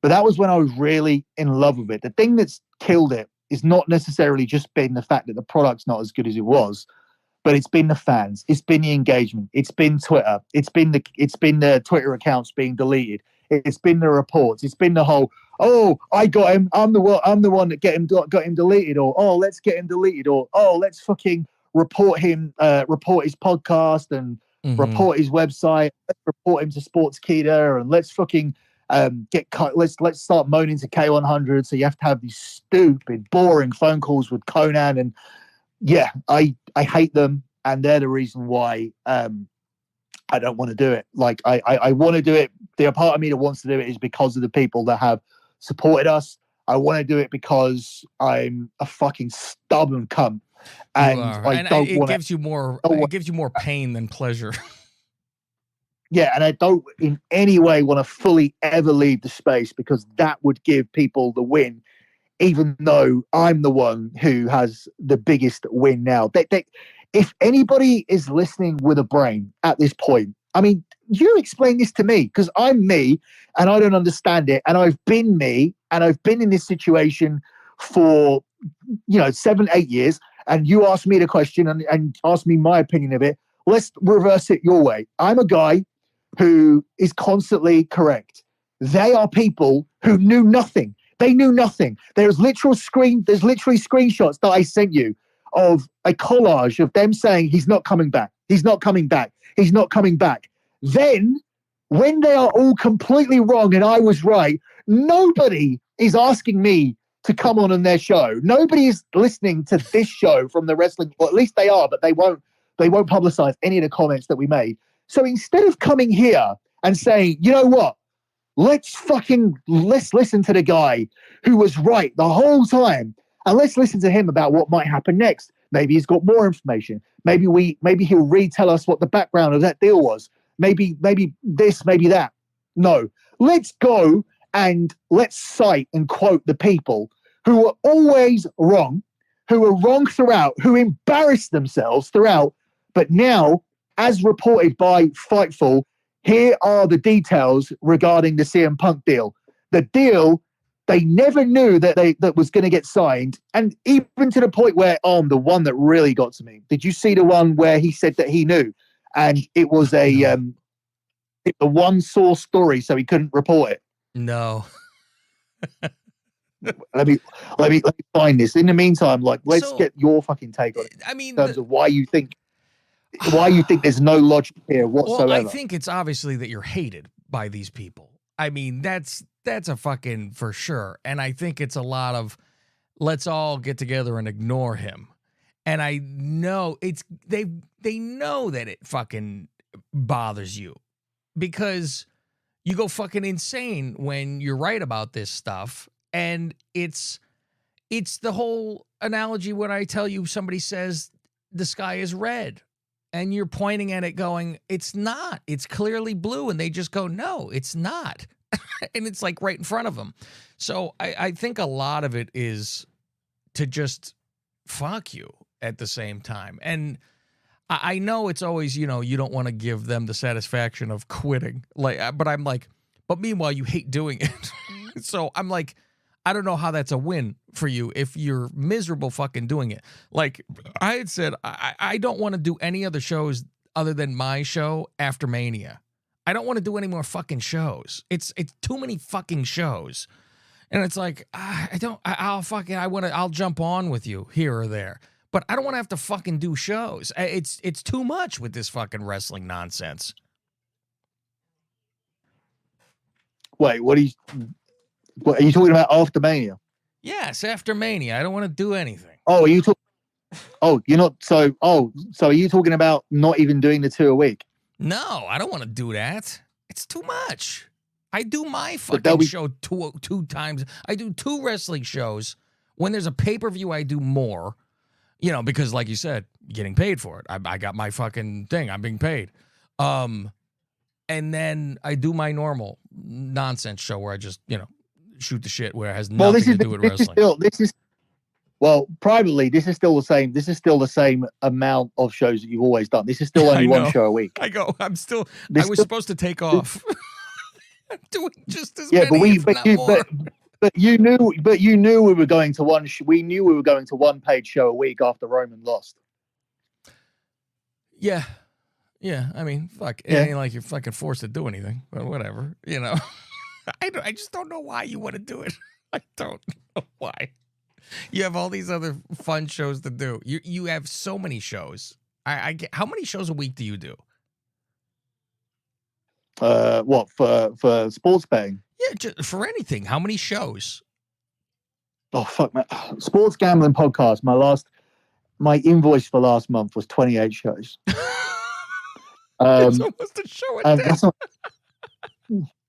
[SPEAKER 3] But that was when I was really in love with it. The thing that's killed it is not necessarily just been the fact that the product's not as good as it was, but it's been the fans, it's been the engagement, it's been Twitter, it's been the Twitter accounts being deleted, it's been the reports, it's been the whole, oh, I got him, I'm the one that got him deleted, or oh, let's get him deleted, or oh, let's fucking report him, report his podcast and report his website, let's report him to Sportskeeda, and let's fucking let's start moaning to K100. So you have to have these stupid, boring phone calls with Conan, and yeah, I hate them, and they're the reason why I don't want to do it. Like I want to do it. The part of me that wants to do it is because of the people that have supported us. I want to do it because I'm a fucking stubborn cunt, and
[SPEAKER 2] it gives you more pain than pleasure.
[SPEAKER 3] Yeah, and I don't in any way want to fully ever leave the space because that would give people the win, even though I'm the one who has the biggest win now. If anybody is listening with a brain at this point, I mean, you explain this to me because I'm me and I don't understand it. And I've been me and I've been in this situation for, 7, 8 years. And you asked me the question and asked me my opinion of it. Let's reverse it your way. I'm a guy who is constantly correct. They are people who knew nothing. They knew nothing. There's literally screenshots that I sent you of a collage of them saying he's not coming back. He's not coming back. He's not coming back. Then, when they are all completely wrong and I was right, nobody is asking me to come on their show. Nobody is listening to this show from the wrestling, or at least they are, but they won't publicize any of the comments that we made. So instead of coming here and saying, you know what, let's listen to the guy who was right the whole time, and let's listen to him about what might happen next. Maybe he's got more information. Maybe he'll retell us what the background of that deal was. Maybe this, maybe that. No, let's go and let's cite and quote the people who are always wrong, who are wrong throughout, who embarrass themselves throughout. But now, as reported by Fightful, here are the details regarding the CM Punk deal. The deal, they never knew that was going to get signed. And even to the point where, the one that really got to me, did you see the one where he said that he knew? And it was a one source story, so he couldn't report it.
[SPEAKER 2] No.
[SPEAKER 3] Let me find this. In the meantime, let's get your fucking take on it.
[SPEAKER 2] I mean,
[SPEAKER 3] in terms of why you think there's no logic here whatsoever.
[SPEAKER 2] Well, I think it's obviously that you're hated by these people. I mean, that's a fucking for sure. And I think it's a lot of let's all get together and ignore him. And I know they know that it fucking bothers you because you go fucking insane when you're right about this stuff. And it's the whole analogy when I tell you somebody says the sky is red and you're pointing at it going, it's not, it's clearly blue. And they just go, no, it's not. And it's like right in front of them. So I think a lot of it is to just fuck you at the same time. And I know it's always, you don't want to give them the satisfaction of quitting. But I'm like, but meanwhile, you hate doing it. So I'm like, I don't know how that's a win for you if you're miserable fucking doing it. Like I had said, I don't want to do any other shows other than my show after Mania. I don't want to do any more fucking shows. It's too many fucking shows. And it's like, I'll jump on with you here or there. But I don't want to have to fucking do shows. It's too much with this fucking wrestling nonsense.
[SPEAKER 3] Wait, what are you talking about after Mania?
[SPEAKER 2] Yes, after Mania. I don't want to do anything.
[SPEAKER 3] Oh, are you talking? Oh, you're not. So are you talking about not even doing the 2 a week?
[SPEAKER 2] No, I don't want to do that. It's too much. I do my fucking show two times. I do 2 wrestling shows. When there's a pay-per-view, I do more. Because like you said, getting paid for it. I got my fucking thing. I'm being paid. And then I do my normal nonsense show where I just, shoot the shit where it has nothing to do with wrestling. Privately, this is still the same. This is still the same amount of shows that you've always done. This is still only one show a week. I was supposed to take off. I'm doing just as many, more.
[SPEAKER 3] But you knew we were going to one. We knew we were going to one paid show a week after Roman lost.
[SPEAKER 2] Yeah. I mean, fuck. It ain't like you're fucking forced to do anything, but whatever. I just don't know why you want to do it. I don't know why. You have all these other fun shows to do. You have so many shows. I get. How many shows a week do you do?
[SPEAKER 3] What for sports betting?
[SPEAKER 2] Yeah, just for anything. How many shows?
[SPEAKER 3] Oh fuck, man! Sports gambling podcast. My invoice for last month was 28 shows.
[SPEAKER 2] It's almost a show a day.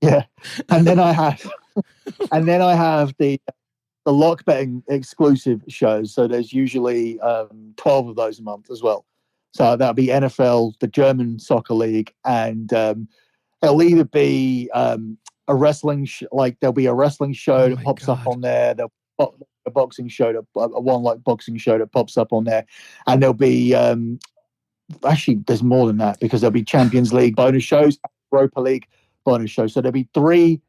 [SPEAKER 3] Yeah, and then I have the lock betting exclusive shows. So there's usually 12 of those a month as well. So that'll be NFL, the German Soccer League, and it'll either be a wrestling there'll be a wrestling show that pops up on there. There'll be a boxing show boxing show that pops up on there, and there'll be actually there's more than that because there'll be Champions League bonus shows, Europa League bonus shows. So there'll be 3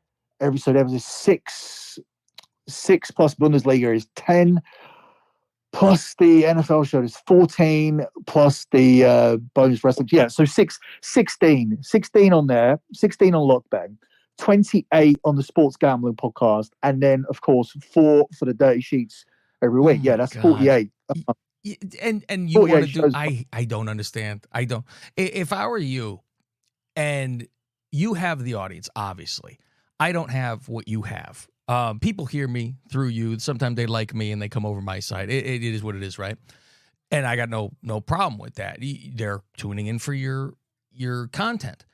[SPEAKER 3] every. So there was 6 plus Bundesliga is 10 plus the NFL show is 14 plus the bonus wrestling. Yeah, so 16 on there, 16 on Lockbang, 28 on the Sports Gambling podcast, and then of course 4 for the Dirty Sheets every week. Yeah, that's 48.
[SPEAKER 2] And you want to do? I don't understand. I don't. If I were you, and you have the audience, obviously, I don't have what you have. People hear me through you. Sometimes they like me and they come over my side. It is what it is, right? And I got no problem with that. They're tuning in for your content.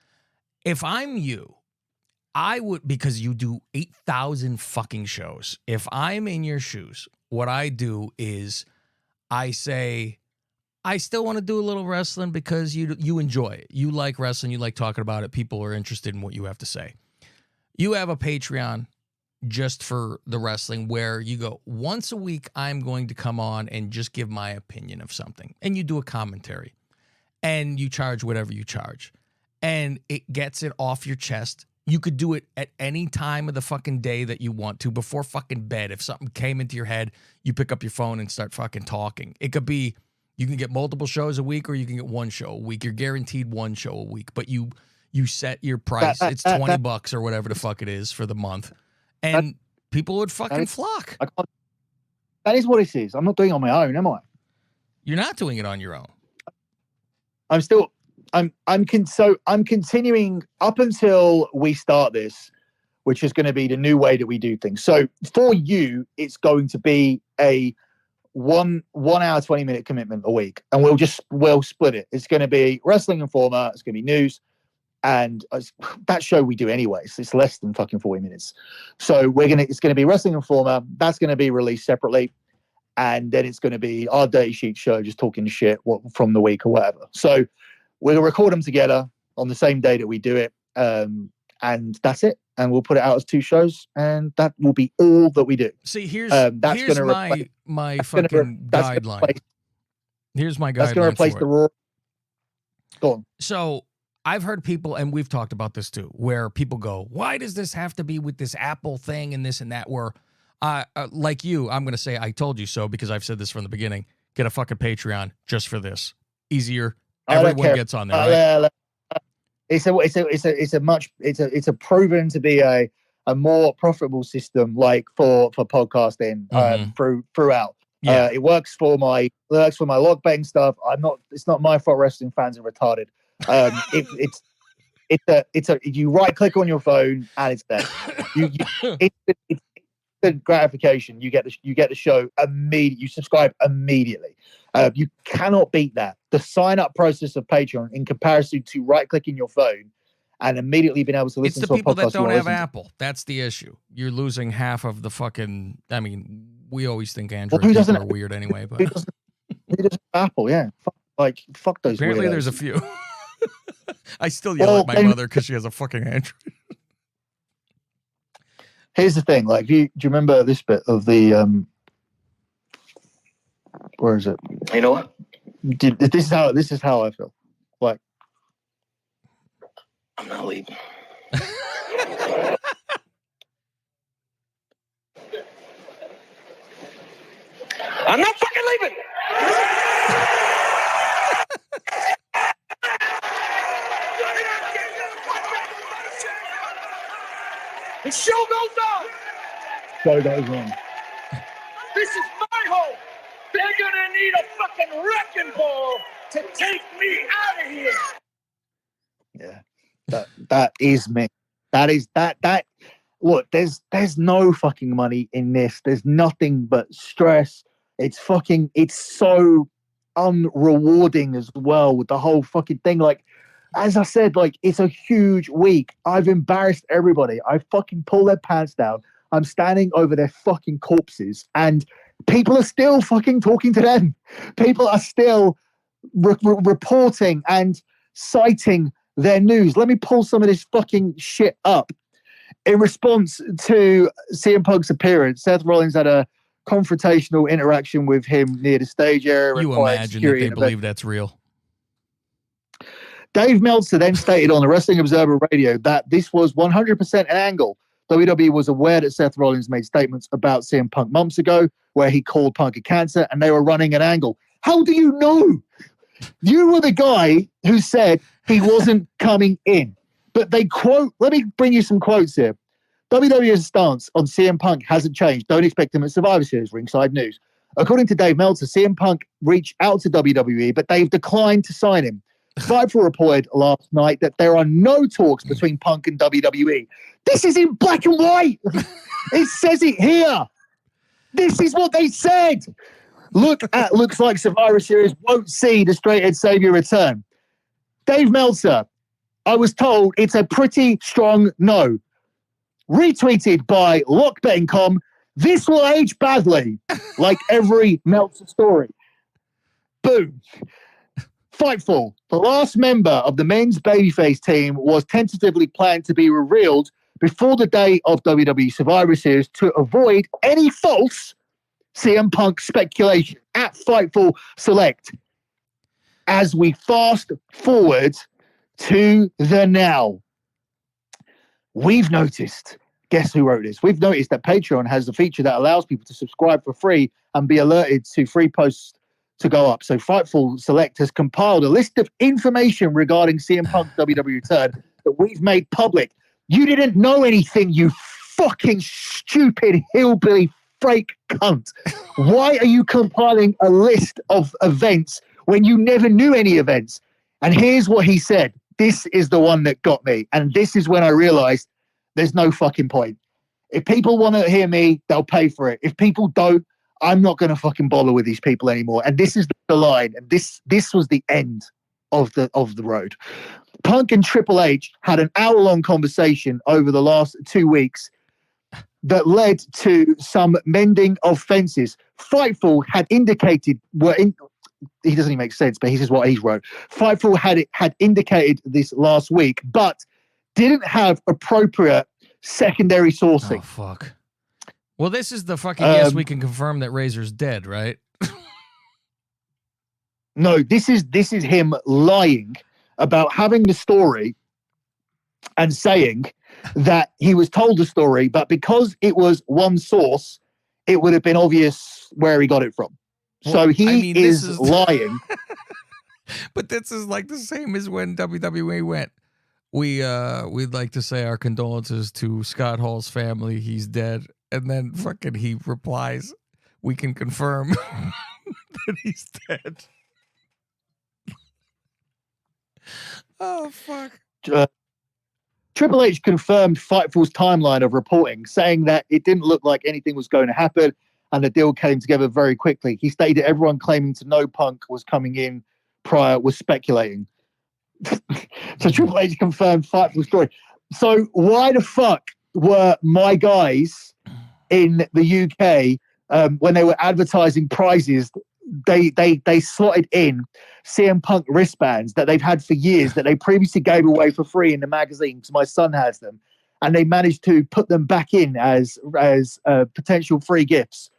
[SPEAKER 2] If I'm you, I would, because you do 8,000 fucking shows. If I'm in your shoes, what I do is I say, I still want to do a little wrestling because you enjoy it. You like wrestling. You like talking about it. People are interested in what you have to say. You have a Patreon just for the wrestling where you go, once a week, I'm going to come on and just give my opinion of something. And you do a commentary. And you charge whatever you charge. And it gets it off your chest. You could do it at any time of the fucking day that you want to, before fucking bed. If something came into your head, you pick up your phone and start fucking talking. It could be, you can get multiple shows a week or you can get one show a week. You're guaranteed one show a week, but you set your price. It's $20 or whatever the fuck it is for the month. And people would fucking flock.
[SPEAKER 3] That is what it is. I'm not doing it on my own, am I?
[SPEAKER 2] You're not doing it on your own.
[SPEAKER 3] I'm continuing up until we start this, which is going to be the new way that we do things. So for you, it's going to be a 1 hour, 20-minute commitment a week. And we'll split it. It's going to be Wrestling Informer. It's going to be news. And that show we do anyway. So it's less than fucking 40 minutes. So it's going to be Wrestling Informer. That's going to be released separately. And then it's going to be our Dirty Sheet show, just talking shit from the week or whatever. So we'll record them together on the same day that we do it. And that's it. And we'll put it out as 2 shows. And that will be all that we do.
[SPEAKER 2] See, here's my fucking guideline. Here's my guideline. That's going to replace the Raw. Go on. So I've heard people, and we've talked about this too, where people go, why does this have to be with this Apple thing and this and that? Where, like you, I'm going to say, I told you so, because I've said this from the beginning. Get a fucking Patreon just for this. Easier. Everyone gets on there, right?
[SPEAKER 3] It's a proven to be a more profitable system, like for podcasting throughout. Yeah. It works for my log betting stuff. It's not my fault wrestling fans are retarded. You right click on your phone and it's there. It's gratification. You get the show immediately. You subscribe immediately. You cannot beat that. The sign up process of Patreon in comparison to right clicking your phone and immediately being able to listen to a podcast. It's the people that don't have Apple.
[SPEAKER 2] That's the issue. You're losing half of the fucking. I mean, we always think Android people are weird anyway, but
[SPEAKER 3] who doesn't have Apple? Yeah, fuck those.
[SPEAKER 2] Apparently,
[SPEAKER 3] weirdos.
[SPEAKER 2] There's a few. I still yell at my mother because she has a fucking Android.
[SPEAKER 3] Here's the thing, do you remember this bit of the where is it?
[SPEAKER 4] You know what?
[SPEAKER 3] This is how I feel.
[SPEAKER 4] I'm not leaving. I'm not fucking leaving. The show goes on.
[SPEAKER 3] Show goes on.
[SPEAKER 4] This is my home. They're gonna need a fucking wrecking ball to take me out of here.
[SPEAKER 3] Yeah, that is me. That is that. Look, there's no fucking money in this. There's nothing but stress. It's so unrewarding as well with the whole fucking thing. As I said, it's a huge week. I've embarrassed everybody. I fucking pull their pants down. I'm standing over their fucking corpses and people are still fucking talking to them. People are still reporting and citing their news. Let me pull some of this fucking shit up. In response to CM Punk's appearance, Seth Rollins had a confrontational interaction with him near the stage area.
[SPEAKER 2] You imagine that they believe that's real.
[SPEAKER 3] Dave Meltzer then stated on the Wrestling Observer Radio that this was 100% an angle. WWE was aware that Seth Rollins made statements about CM Punk months ago where he called Punk a cancer and they were running an angle. How do you know? You were the guy who said he wasn't coming in. But they quote, let me bring you some quotes here. WWE's stance on CM Punk hasn't changed. Don't expect him at Survivor Series, ringside news. According to Dave Meltzer, CM Punk reached out to WWE, but they've declined to sign him. Fightful reported last night that there are no talks between Punk and WWE. This is in black and white. It says it here. This is what they said. Looks like Survivor Series won't see the straight edge savior return. Dave Meltzer, I was told it's a pretty strong no. Retweeted by LockBetting.com. This will age badly, like every Meltzer story. Boom. Fightful. The last member of the men's babyface team was tentatively planned to be revealed before the day of WWE Survivor Series to avoid any false CM Punk speculation at Fightful Select. As we fast forward to the now, we've noticed, guess who wrote this? We've noticed that Patreon has a feature that allows people to subscribe for free and be alerted to free posts to go up. So Fightful Select has compiled a list of information regarding CM Punk's WWE return that we've made public. You didn't know anything, you fucking stupid hillbilly fake cunt. Why are you compiling a list of events when you never knew any events? And here's what he said. This is the one that got me. And this is when I realized there's no fucking point. If people want to hear me, they'll pay for it. If people don't, I'm not going to fucking bother with these people anymore. And this is the line. And this was the end of the road. Punk and Triple H had an hour-long conversation over the last 2 weeks that led to some mending of fences. Fightful had indicated, he doesn't even make sense, but this is what he wrote. Fightful had indicated this last week, but didn't have appropriate secondary sourcing.
[SPEAKER 2] Oh, fuck. Well, this is the fucking yes, we can confirm that Razor's dead, right?
[SPEAKER 3] No, this is him lying about having the story and saying that he was told the story, but because it was one source, it would have been obvious where he got it from. Well, so he is lying.
[SPEAKER 2] But this is like the same as when WWE went, we'd like to say our condolences to Scott Hall's family. He's dead. And then fucking he replies, we can confirm that he's dead. Oh, fuck.
[SPEAKER 3] Triple H confirmed Fightful's timeline of reporting, saying that it didn't look like anything was going to happen and the deal came together very quickly. He stated everyone claiming to know Punk was coming in prior was speculating. So Triple H confirmed Fightful's story. So why the fuck were my guys in the UK when they were advertising prizes? They slotted in CM Punk wristbands that they've had for years that they previously gave away for free in the magazine because my son has them, and they managed to put them back in as potential free gifts.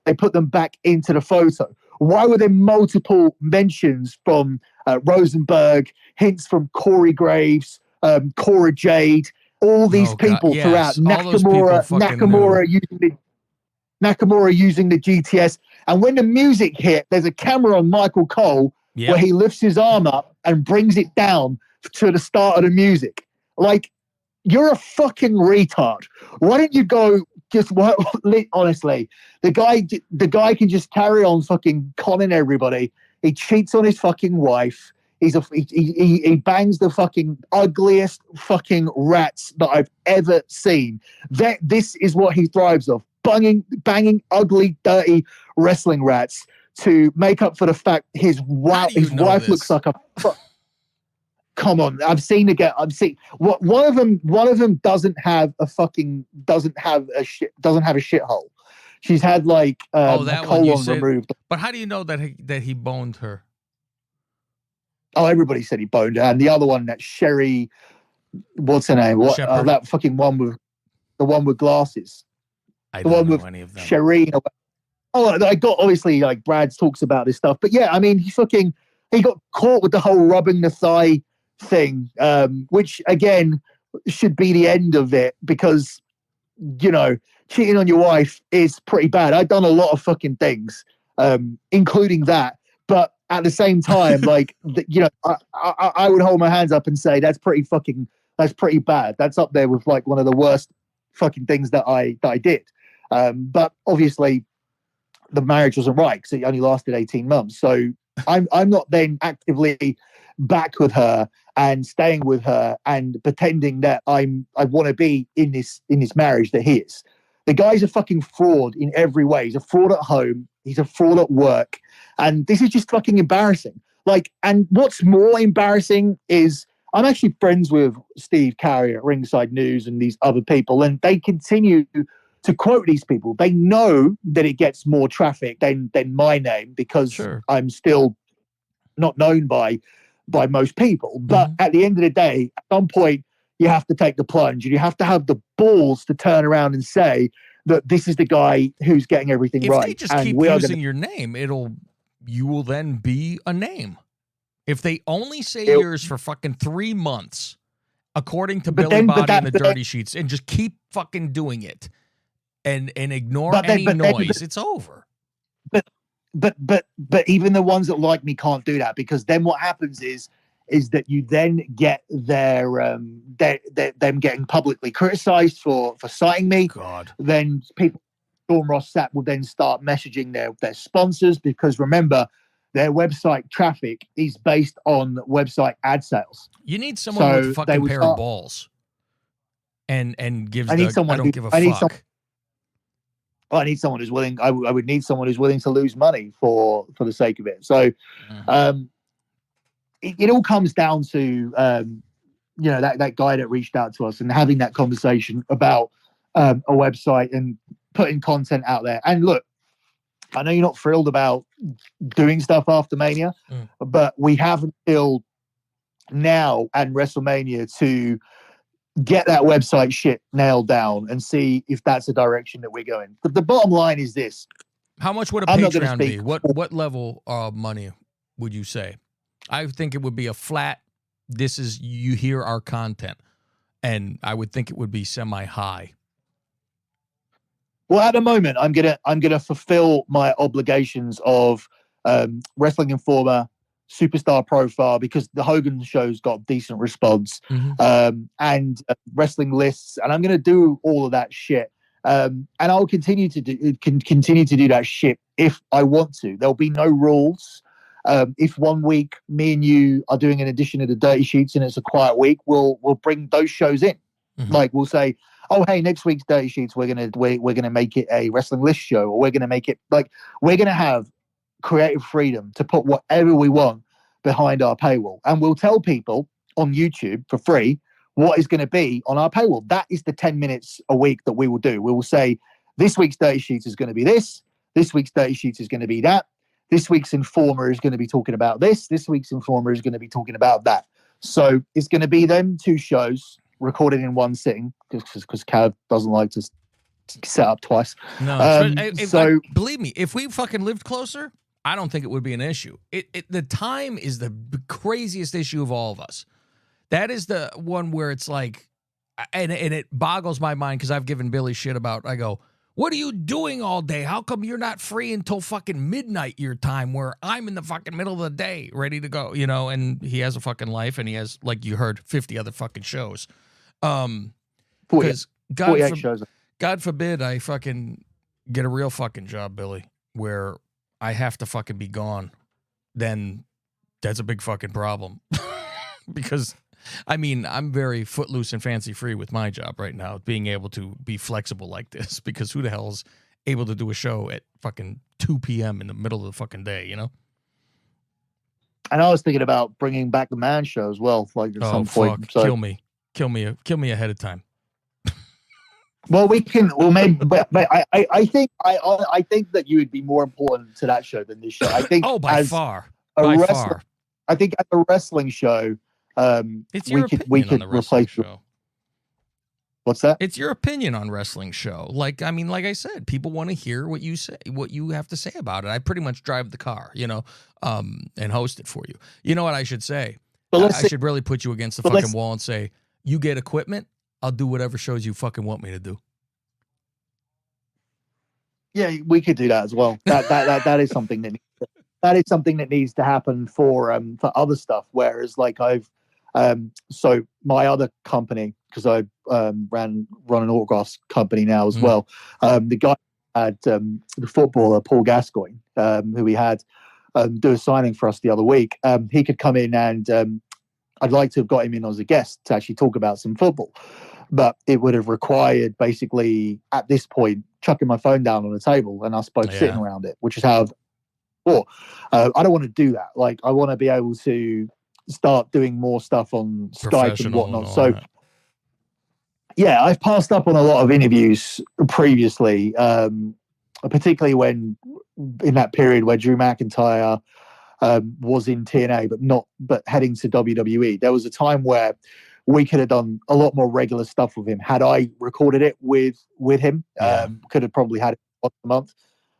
[SPEAKER 3] They put them back into the photo. Why were there multiple mentions from Rosenberg, hints from Corey Graves, Cora Jade, all these people throughout? Nakamura using the GTS. And when the music hit, there's a camera on Michael Cole where he lifts his arm up and brings it down to the start of the music. Like, you're a fucking retard. Why don't you go honestly, the guy can just carry on fucking conning everybody. He cheats on his fucking wife. He bangs the fucking ugliest fucking rats that I've ever seen. This is what he thrives off. Banging ugly, dirty wrestling rats to make up for the fact his wife looks like a. Come on, I've seen what one of them doesn't have a shithole. She's had like a colon removed.
[SPEAKER 2] But how do you know that he boned her?
[SPEAKER 3] Oh, everybody said he boned her, and the other one, that Sherry, what's her name? That fucking one with glasses.
[SPEAKER 2] I don't know any of them.
[SPEAKER 3] Sherry. Oh, I got obviously like Brad talks about this stuff, but yeah, I mean he got caught with the whole rubbing the thigh thing, which again should be the end of it because cheating on your wife is pretty bad. I've done a lot of fucking things, including that, but at the same time, like I would hold my hands up and say that's pretty bad. That's up there with like one of the worst fucking things that I did. But obviously the marriage wasn't right because it only lasted 18 months. So I'm not then actively back with her and staying with her and pretending that I want to be in this marriage that he is. The guy's a fucking fraud in every way. He's a fraud at home. He's a fraud at work. And this is just fucking embarrassing. Like, and what's more embarrassing is I'm actually friends with Steve Carey at Ringside News and these other people, and they continue to quote these people. They know that it gets more traffic than my name because I'm still not known by most people. But at the end of the day, at some point, you have to take the plunge, and you have to have the balls to turn around and say that this is the guy who's getting everything right.
[SPEAKER 2] If they just keep using your name, you will then be a name. If they only say yours for fucking 3 months, according to Billy Body and the Dirty Sheets, and just keep fucking doing it and ignore any noise, it's over.
[SPEAKER 3] But even the ones that like me can't do that, because then what happens is that you then get them getting publicly criticized for citing me.
[SPEAKER 2] God.
[SPEAKER 3] Then people, Storm Ross Sapp will then start messaging their sponsors, because remember, their website traffic is based on website ad sales.
[SPEAKER 2] You need someone with a fucking pair of balls and gives I don't give a fuck.
[SPEAKER 3] I need someone who's willing. I would need someone who's willing to lose money for the sake of it. So, it all comes down to that guy that reached out to us and having that conversation about a website and putting content out there. And look, I know you're not thrilled about doing stuff after Mania, but we have until now and WrestleMania to get that website shit nailed down and see if that's the direction that we're going. But the bottom line is this.
[SPEAKER 2] How much would a Patreon be? What level of money would you say? I think it would be a flat, this is, you hear our content. And I would think it would be semi-high.
[SPEAKER 3] Well, at the moment, I'm gonna fulfill my obligations of Wrestling Informer, Superstar Profile, because the Hogan show's got decent response, and wrestling lists, and I'm gonna do all of that shit. And I'll continue to do that shit if I want to. There'll be no rules. If 1 week me and you are doing an edition of the Dirty Sheets and it's a quiet week, we'll bring those shows in. Like we'll say, oh hey, next week's Dirty Sheets we're gonna make it a wrestling list show, or we're gonna make it we're gonna have creative freedom to put whatever we want behind our paywall, and we'll tell people on YouTube for free what is going to be on our paywall. That is the 10 minutes a week that we will do. We will say this week's Dirty Sheets is going to be this week's Dirty Sheets is going to be that, this week's Informer is going to be talking about this week's Informer is going to be talking about that. So it's going to be them two shows recorded in one sitting, because Cav doesn't like to set up twice.
[SPEAKER 2] No, believe me, if we fucking lived closer, I don't think it would be an issue. The time is the craziest issue of all of us. That is the one where it's like, and it boggles my mind, because I've given Billy shit about, I go, what are you doing all day? How come you're not free until fucking midnight your time, where I'm in the fucking middle of the day ready to go, and he has a fucking life, and he has, like you heard, 50 other fucking shows.
[SPEAKER 3] 48 shows.
[SPEAKER 2] God forbid I fucking get a real fucking job, Billy, where I have to fucking be gone. Then that's a big fucking problem. Because, I mean, I'm very footloose and fancy free with my job right now, being able to be flexible like this, because who the hell's able to do a show at fucking 2 p.m. in the middle of the fucking day,
[SPEAKER 3] And I was thinking about bringing back the Man Show as well, like at some point.
[SPEAKER 2] So. Kill me ahead of time.
[SPEAKER 3] Well, we can. Well, maybe, but I think that you would be more important to that show than this show. I think.
[SPEAKER 2] By far.
[SPEAKER 3] I think at a wrestling show, we could replace
[SPEAKER 2] show.
[SPEAKER 3] What's that?
[SPEAKER 2] It's your opinion on wrestling show. Like I said, people want to hear what you say, what you have to say about it. I pretty much drive the car, and host it for you. You know what I should say? I should really put you against the fucking wall and say, you get equipment, I'll do whatever shows you fucking want me to do.
[SPEAKER 3] Yeah, we could do that as well. That is something that needs to happen for other stuff. Whereas like so my other company, because I run an autographs company now as well. The guy had the footballer Paul Gascoigne, who we had do a signing for us the other week. He could come in, and I'd like to have got him in as a guest to actually talk about some football. but it would have required basically at this point chucking my phone down on the table and us both sitting around it, which is how I don't want to do that. Like, I want to be able to start doing more stuff on Skype and whatnot. So, yeah, I've passed up on a lot of interviews previously, particularly when in that period where Drew McIntyre was in TNA, but heading to WWE. There was a time where we could have done a lot more regular stuff with him. Had I recorded it with him, could have probably had it once a month,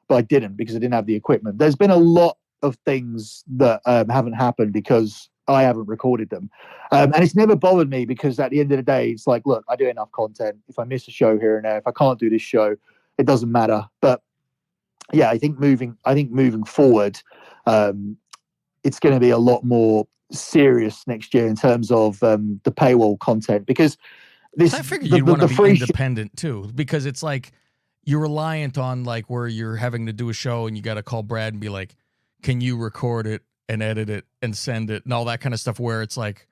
[SPEAKER 3] but I didn't because I didn't have the equipment. There's been a lot of things that haven't happened because I haven't recorded them. And it's never bothered me because at the end of the day, it's like, look, I do enough content. If I miss a show here and there, if I can't do this show, it doesn't matter. But yeah, I think moving forward, it's going to be a lot more serious next year in terms of the paywall content, because
[SPEAKER 2] I figured you'd want to be independent too, because it's like you're reliant on like where you're having to do a show and you got to call Brad and be like, can you record it and edit it and send it and all that kind of stuff, where it's like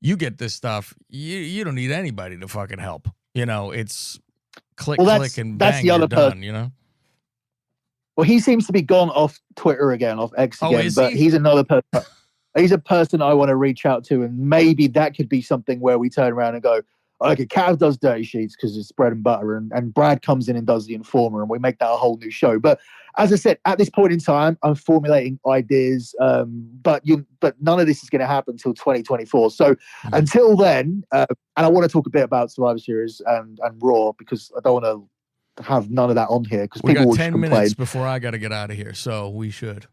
[SPEAKER 2] you get this stuff, you don't need anybody to fucking help. You know, it's click and bang, you're done, you know?
[SPEAKER 3] Well, he seems to be gone off Twitter again, off X again, but
[SPEAKER 2] he?
[SPEAKER 3] He's another person. He's a person I want to reach out to, and maybe that could be something where we turn around and go, okay, Cav does Dirty Sheets because it's bread and butter, and Brad comes in and does The Informer, and we make that a whole new show. But as I said, at this point in time, I'm formulating ideas, but none of this is going to happen until 2024. So until then, and I want to talk a bit about Survivor Series and Raw, because I don't want to have none of that on here because people will just complain.
[SPEAKER 2] 10 minutes before I got to get out of here, so we should.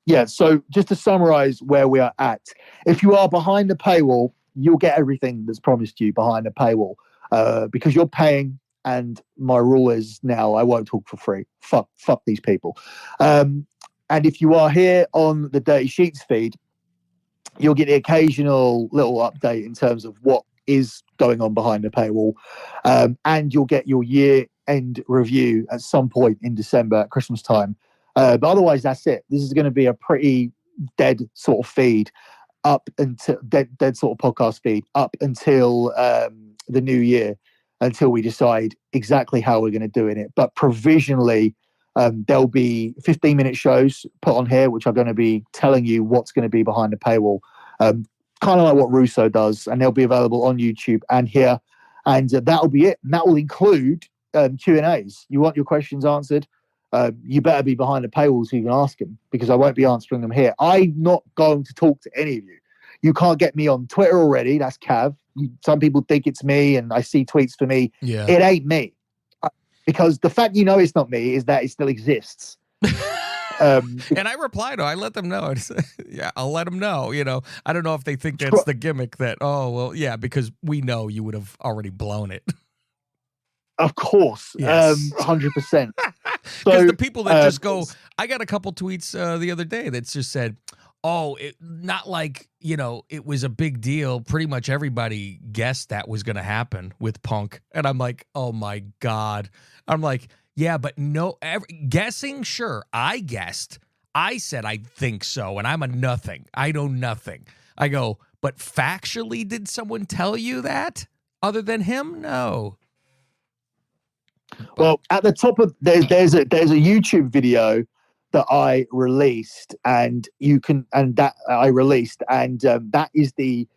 [SPEAKER 3] Yeah, so just to summarize where we are at, if you are behind the paywall, you'll get everything that's promised you behind the paywall because you're paying, and my rule is now I won't talk for free. Fuck these people. And if you are here on the Dirty Sheets feed, you'll get the occasional little update in terms of what is going on behind the paywall, and you'll get your year-end review at some point in December at Christmas time. But otherwise, that's it. This is going to be a pretty dead sort of feed up until dead sort of podcast feed up until the new year, until we decide exactly how we're going to do it. But provisionally, there'll be 15-minute shows put on here, which are going to be telling you what's going to be behind the paywall, kind of like what Russo does, and they'll be available on YouTube and here, and that'll be it. And that will include Q&As. You want your questions answered? You better be behind the paywall so you can ask them, because I won't be answering them here. I'm not going to talk to any of you. You can't get me on Twitter already. That's Cav. Some people think it's me, and I see tweets for me.
[SPEAKER 2] Yeah.
[SPEAKER 3] It ain't me. Because the fact you know it's not me is that it still exists.
[SPEAKER 2] And I replied, I let them know. Yeah, I'll let them know. You know, I don't know if they think that's the gimmick that, oh, well, yeah, because we know you would have already blown it.
[SPEAKER 3] Of course.
[SPEAKER 2] Yes.
[SPEAKER 3] 100%.
[SPEAKER 2] Because the people that just go, I got a couple tweets the other day that just said, oh, not like, you know, it was a big deal. Pretty much everybody guessed that was going to happen with Punk. And I'm like, oh my God. I'm like, yeah, but no, guessing, sure. I guessed. I said I think so, and I'm a nothing. I know nothing. I go, but factually, did someone tell you that other than him? No.
[SPEAKER 3] Well, at the top of there's a YouTube video that I released, that is the.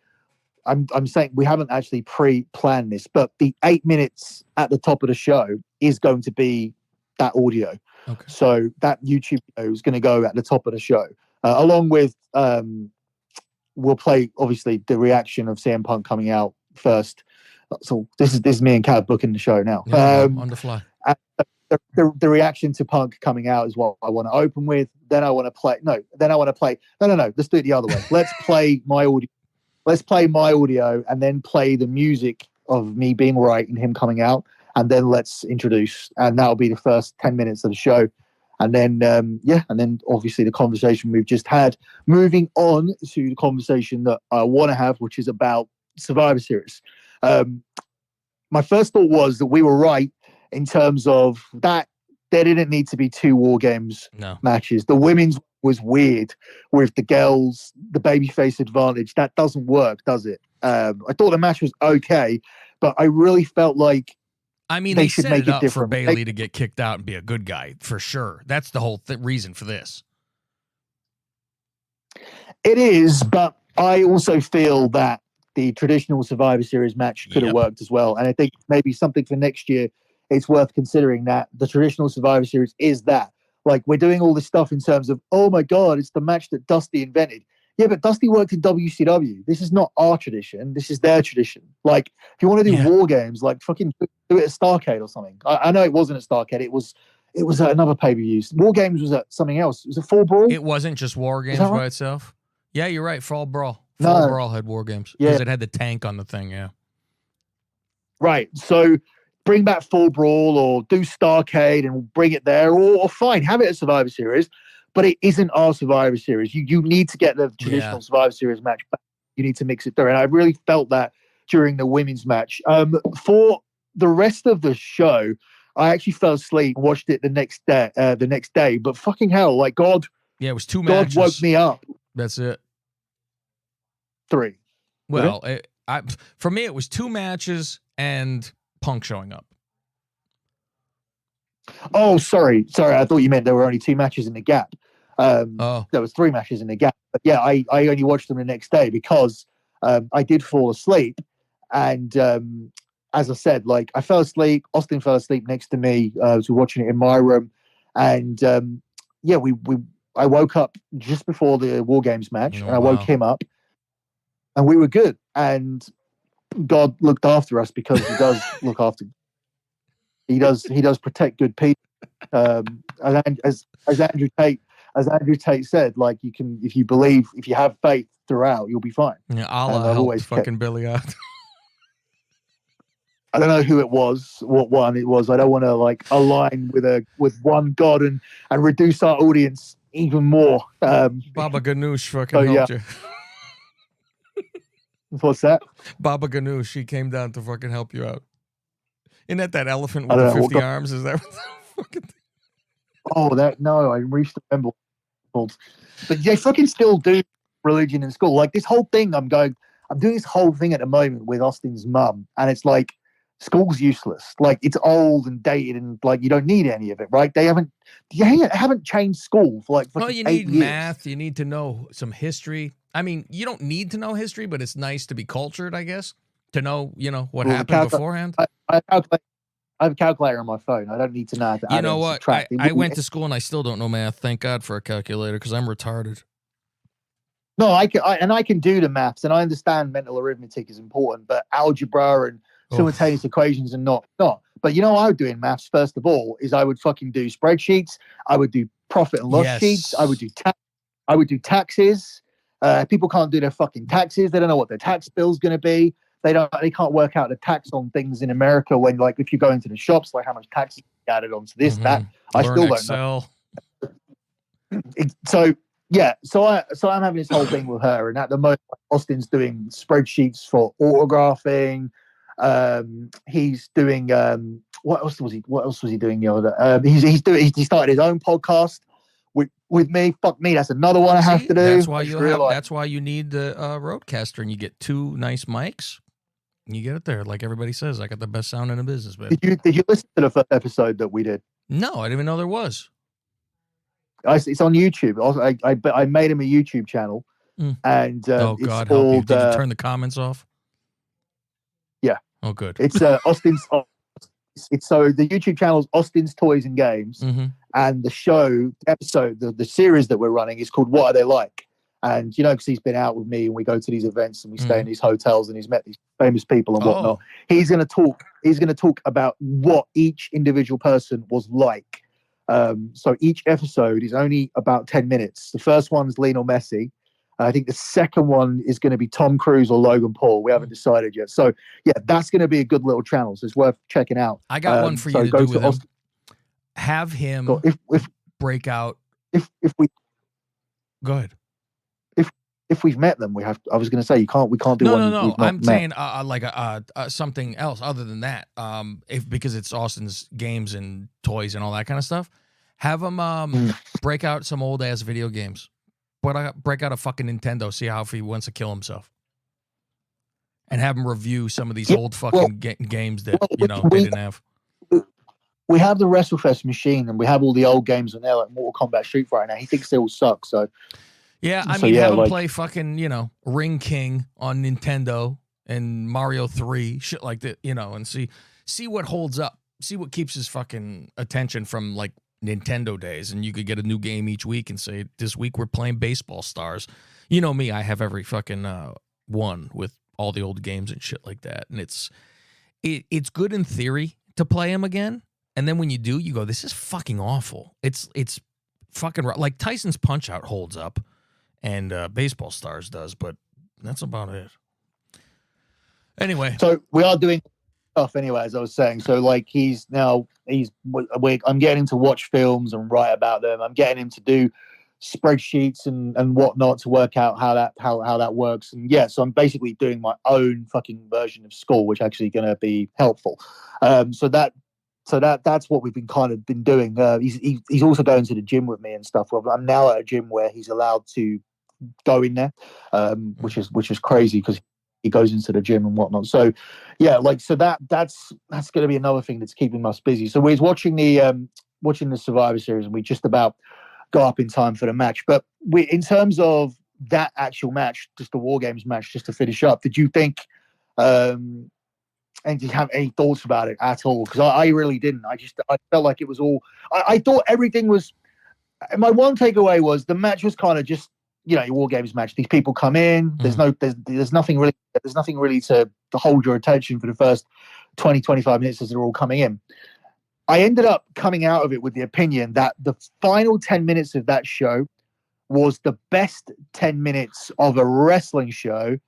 [SPEAKER 3] I'm saying we haven't actually pre-planned this, but the 8 minutes at the top of the show is going to be that audio.
[SPEAKER 2] Okay.
[SPEAKER 3] So that YouTube video is going to go at the top of the show, along with we'll play obviously the reaction of CM Punk coming out first. So this is me and Cat booking the show now.
[SPEAKER 2] Yeah, on the fly.
[SPEAKER 3] The reaction to Punk coming out is what I want to open with. Then I want to play. No. Let's do it the other way. Let's play my audio. Let's play my audio and then play the music of me being right and him coming out, and then let's introduce. And that'll be the first 10 minutes of the show. And then, and then obviously the conversation we've just had. Moving on to the conversation that I want to have, which is about Survivor Series. My first thought was that we were right in terms of that there didn't need to be 2 War Games matches. The women's was weird with the girls, the babyface advantage. That doesn't work, does it? I thought the match was okay, but I really felt like
[SPEAKER 2] I mean,
[SPEAKER 3] they
[SPEAKER 2] they
[SPEAKER 3] should
[SPEAKER 2] set
[SPEAKER 3] make
[SPEAKER 2] it
[SPEAKER 3] it
[SPEAKER 2] up for
[SPEAKER 3] different.
[SPEAKER 2] Bailey to get kicked out and be a good guy for sure. That's the whole reason for this.
[SPEAKER 3] It is, but I also feel that the traditional Survivor Series match could have
[SPEAKER 2] Yep.
[SPEAKER 3] worked as well. And I think maybe something for next year, it's worth considering that the traditional Survivor Series is that. Like, we're doing all this stuff in terms of, oh my God, it's the match that Dusty invented. Yeah, but Dusty worked in WCW. This is not our tradition. This is their tradition. Like, if you want to do war games, like fucking do it at Starrcade or something. I know it wasn't at Starrcade. It was at another pay-per-view. War Games was at something else. It was a Fall Brawl.
[SPEAKER 2] It wasn't just War Games
[SPEAKER 3] right?
[SPEAKER 2] by itself. Yeah, you're right. Fall Brawl. Fall
[SPEAKER 3] No.
[SPEAKER 2] Brawl had War Games because
[SPEAKER 3] Yeah.
[SPEAKER 2] it had the tank on the thing. Yeah.
[SPEAKER 3] Right. So bring back Fall Brawl or do Starrcade and bring it there, or fine, have it at Survivor Series, but it isn't our Survivor Series. You need to get the traditional Survivor Series match back. You need to mix it through. And I really felt that during the women's match. For the rest of the show, I actually fell asleep and watched it the next day. But fucking hell, like God.
[SPEAKER 2] Yeah, it was 2
[SPEAKER 3] God
[SPEAKER 2] matches.
[SPEAKER 3] woke me up.
[SPEAKER 2] That's it.
[SPEAKER 3] 3.
[SPEAKER 2] Well, for me, it was 2 matches and Punk showing up.
[SPEAKER 3] Oh, sorry. I thought you meant there were only 2 matches in the gap. There was 3 matches in the gap. But yeah, I only watched them the next day because I did fall asleep. And as I said, like I fell asleep. Austin fell asleep next to me. I was watching it in my room. And I woke up just before the War Games match, and I woke him up, and we were good. And God looked after us because He does look after. He does protect good people. As Andrew Tate said, like you can, if you believe, if you have faith throughout, you'll be fine.
[SPEAKER 2] Yeah, Allah helped fucking Billy out.
[SPEAKER 3] I don't know who it was, what one it was. I don't want to like align with one God and reduce our audience even more.
[SPEAKER 2] Baba Ganoush fucking helped you.
[SPEAKER 3] What's that?
[SPEAKER 2] Baba Ganoush, he came down to fucking help you out. Isn't that elephant with the 50 arms? Is that what the fucking
[SPEAKER 3] Oh, no, I reached the remember. But they fucking still do religion in school. Like this whole thing, I'm doing this whole thing at the moment with Austin's mum, and it's like school's useless. Like it's old and dated, and like you don't need any of it, right? They haven't changed school for like fucking 8 years.
[SPEAKER 2] Well, you need math. You need to know some history. I mean, you don't need to know history, but it's nice to be cultured, I guess, to know, what happened beforehand.
[SPEAKER 3] I have a calculator on my phone. I don't need to know how to add
[SPEAKER 2] You know what?
[SPEAKER 3] subtract.
[SPEAKER 2] I went to school and I still don't know math. Thank God for a calculator because I'm retarded.
[SPEAKER 3] No, I can do the maths, and I understand mental arithmetic is important, but algebra and simultaneous equations and not. But you know what I would do in maths, first of all, is I would fucking do spreadsheets. I would do profit and loss sheets. I would do taxes. People can't do their fucking taxes. They don't know what their tax bill's going to be. They can't work out the tax on things in America when, like, if you go into the shops, like how much tax is added onto this, that. I still don't know. So I'm having this whole thing with her, and at the moment, Austin's doing spreadsheets for autographing. He's doing what else was he doing the other day? He started his own podcast with me. Fuck me, that's another one I have to do.
[SPEAKER 2] That's why you need the Roadcaster, and you get 2 nice mics. And you get it there, like everybody says. I got the best sound in the business, baby.
[SPEAKER 3] Did you listen to the first episode that we did?
[SPEAKER 2] No, I didn't even know there was.
[SPEAKER 3] It's on YouTube. I made him a YouTube channel, and
[SPEAKER 2] oh God, help you! Did you turn the comments off?
[SPEAKER 3] Yeah.
[SPEAKER 2] Oh, good.
[SPEAKER 3] It's Austin's. So the YouTube channel is Austin's Toys and Games, and the episode, the series that we're running is called What Are They Like? And because he's been out with me, and we go to these events, and we stay in these hotels, and he's met these famous people and whatnot. He's going to talk. He's going to talk about what each individual person was like. So each episode is only about 10 minutes. The first one's Lionel Messi. I think the second one is going to be Tom Cruise or Logan Paul. We haven't decided yet. So yeah, that's going to be a good little channel. So it's worth checking out.
[SPEAKER 2] I got one for you to do with him. Have him break out.
[SPEAKER 3] If we
[SPEAKER 2] go ahead.
[SPEAKER 3] If we've met them, we have. I was going to say we can't do one.
[SPEAKER 2] No. I'm saying like something else other than that. Because it's Austin's games and toys and all that kind of stuff. Have him break out some old ass video games. Break out a fucking Nintendo. See how if he wants to kill himself. and have them review some of these old fucking games that they didn't have.
[SPEAKER 3] We have the WrestleFest machine, and we have all the old games on there, like Mortal Kombat, Street Fighter. Now he thinks they all suck. So
[SPEAKER 2] yeah, I mean, have him play fucking Ring King on Nintendo and Mario 3, shit like that, and see what holds up, see what keeps his fucking attention from like Nintendo days. And you could get a new game each week and say, this week we're playing Baseball Stars. You know me, I have every fucking one with all the old games and shit like that. And it's good in theory to play them again. And then when you do, you go, this is fucking awful. It's fucking like Tyson's Punch-Out holds up, and Baseball Stars does, but that's about it. Anyway,
[SPEAKER 3] so we are doing stuff anyway, as I was saying. So like I'm getting him to watch films and write about them. I'm getting him to do spreadsheets and whatnot to work out how that works. And yeah, so I'm basically doing my own fucking version of school, which actually going to be helpful. So that's what we've been doing. He's also going to the gym with me and stuff. Well, I'm now at a gym where he's allowed to go in there, which is crazy because he goes into the gym and whatnot. So yeah, that's going to be another thing that's keeping us busy. So we're watching the Survivor Series, and we just about got up in time for the match. But in terms of that actual match, just the War Games match, just to finish up, did you think? And do you have any thoughts about it at all? Because I really didn't. I felt like it was all. I thought everything was. My one takeaway was the match was kind of just your War Games match. These people come in. There's nothing really. There's nothing really to hold your attention for the first 20, 25 minutes as they're all coming in. I ended up coming out of it with the opinion that the final 10 minutes of that show was the best 10 minutes of a wrestling show.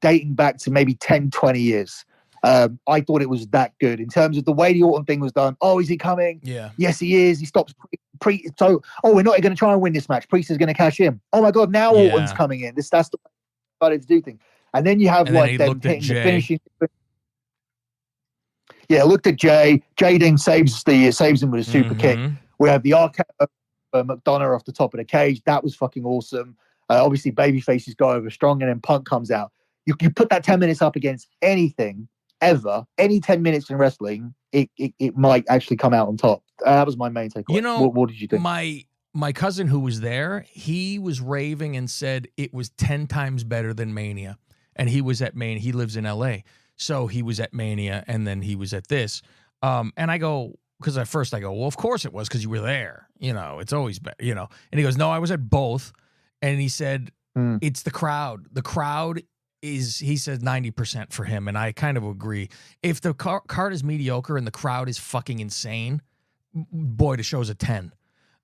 [SPEAKER 3] Dating back to maybe 10, 20 years. I thought it was that good in terms of the way the Orton thing was done. Oh, is he coming?
[SPEAKER 2] Yeah.
[SPEAKER 3] Yes, he is. He stops Priest. So, we're not going to try and win this match. Priest is going to cash in. Oh my God, now Orton's coming in. That's the way he started to do things. And then you have them hitting the finishing. Yeah, looked at Jay. Jay then saves him with a super kick. We have the RKO McDonough off the top of the cage. That was fucking awesome. Obviously, babyfaces go over strong, and then Punk comes out. You put that 10 minutes up against anything ever, any 10 minutes in wrestling, it might actually come out on top. That was my main takeaway. What did you think?
[SPEAKER 2] My cousin who was there, he was raving and said it was 10 times better than Mania. And he was at Mania. He lives in LA. So he was at Mania, and then he was at this. And I go, because at first I go, well, of course it was because you were there. It's always better, And he goes, no, I was at both. And he said, it's the crowd. The crowd is, he said 90% for him. And I kind of agree. If the card is mediocre and the crowd is fucking insane, boy, the show's a 10.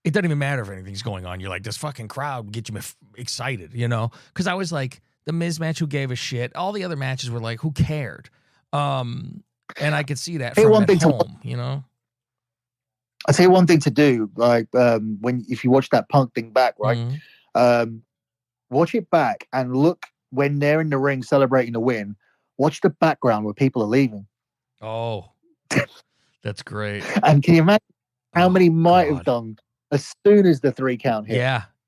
[SPEAKER 2] It doesn't even matter if anything's going on. You're like, this fucking crowd get you excited, Because I was like, the Miz match, who gave a shit? All the other matches were like, who cared? And I could see that from at home,
[SPEAKER 3] I'll tell you one thing to do, like if you watch that Punk thing back, right? Watch it back and look when they're in the ring celebrating the win. Watch the background where people are leaving.
[SPEAKER 2] Oh, that's great.
[SPEAKER 3] And can you imagine how many might have done as soon as the 3 count hit?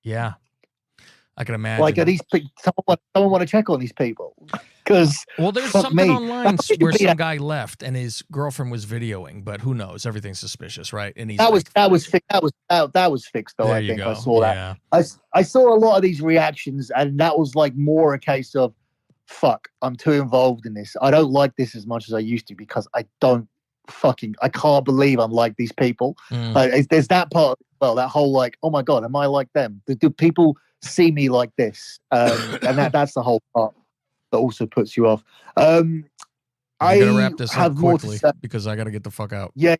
[SPEAKER 2] Yeah. I can imagine.
[SPEAKER 3] Like, are these someone want to check on these people? Because
[SPEAKER 2] there's something online where some guy left and his girlfriend was videoing, but who knows? Everything's suspicious, right? And he's that was
[SPEAKER 3] fixed though. I think I saw that. I saw a lot of these reactions, and that was like more a case of, fuck, I'm too involved in this. I don't like this as much as I used to because I can't believe I'm like these people. Like, there's that part as well. That whole like, oh my God, am I like them? Do people see me like this? And that's the whole part that also puts you off. I'm
[SPEAKER 2] gonna wrap this up quickly because I gotta get the fuck out.
[SPEAKER 3] Yeah,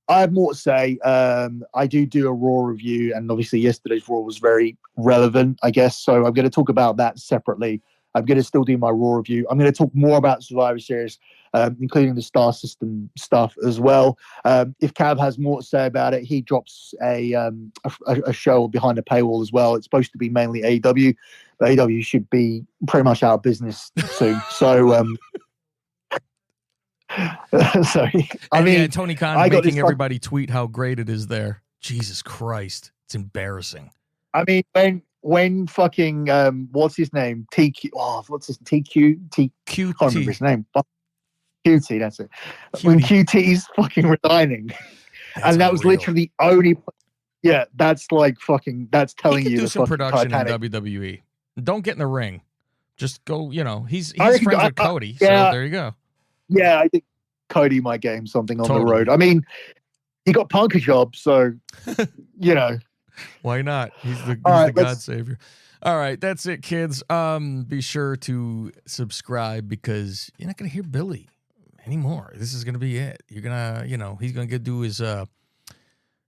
[SPEAKER 3] I have more to say. I do a Raw review, and obviously yesterday's Raw was very relevant, I guess. So I'm going to talk about that separately. I'm going to still do my Raw review. I'm going to talk more about Survivor Series, including the Star System stuff as well. If Cav has more to say about it, he drops a show behind the paywall as well. It's supposed to be mainly AEW, but AEW should be pretty much out of business soon. So, sorry.
[SPEAKER 2] Tony Khan making everybody tweet how great it is there. Jesus Christ, it's embarrassing.
[SPEAKER 3] I mean, when fucking what's his name? TQ. Oh, what's his TQ? T.
[SPEAKER 2] QT.
[SPEAKER 3] Can't remember his name. QT. That's it. When QT's fucking resigning, and that was
[SPEAKER 2] unreal.
[SPEAKER 3] literally the only. Yeah, that's like fucking. That's telling
[SPEAKER 2] He
[SPEAKER 3] you
[SPEAKER 2] could do
[SPEAKER 3] the
[SPEAKER 2] some
[SPEAKER 3] fucking
[SPEAKER 2] production
[SPEAKER 3] Titanic.
[SPEAKER 2] in WWE. Don't get in the ring. Just go. You know, he's
[SPEAKER 3] I
[SPEAKER 2] friends
[SPEAKER 3] reckon-
[SPEAKER 2] with Cody.
[SPEAKER 3] yeah.
[SPEAKER 2] So there you go.
[SPEAKER 3] Yeah, I think Cody might get him something on the
[SPEAKER 2] Totally.
[SPEAKER 3] road. I mean, he got Punk a job, so you know.
[SPEAKER 2] Why not? He's the
[SPEAKER 3] All right,
[SPEAKER 2] God
[SPEAKER 3] let's-
[SPEAKER 2] savior. All right, that's it, kids. Be sure to subscribe because you're not gonna hear Billy anymore. This is gonna be it. You're gonna, he's gonna do his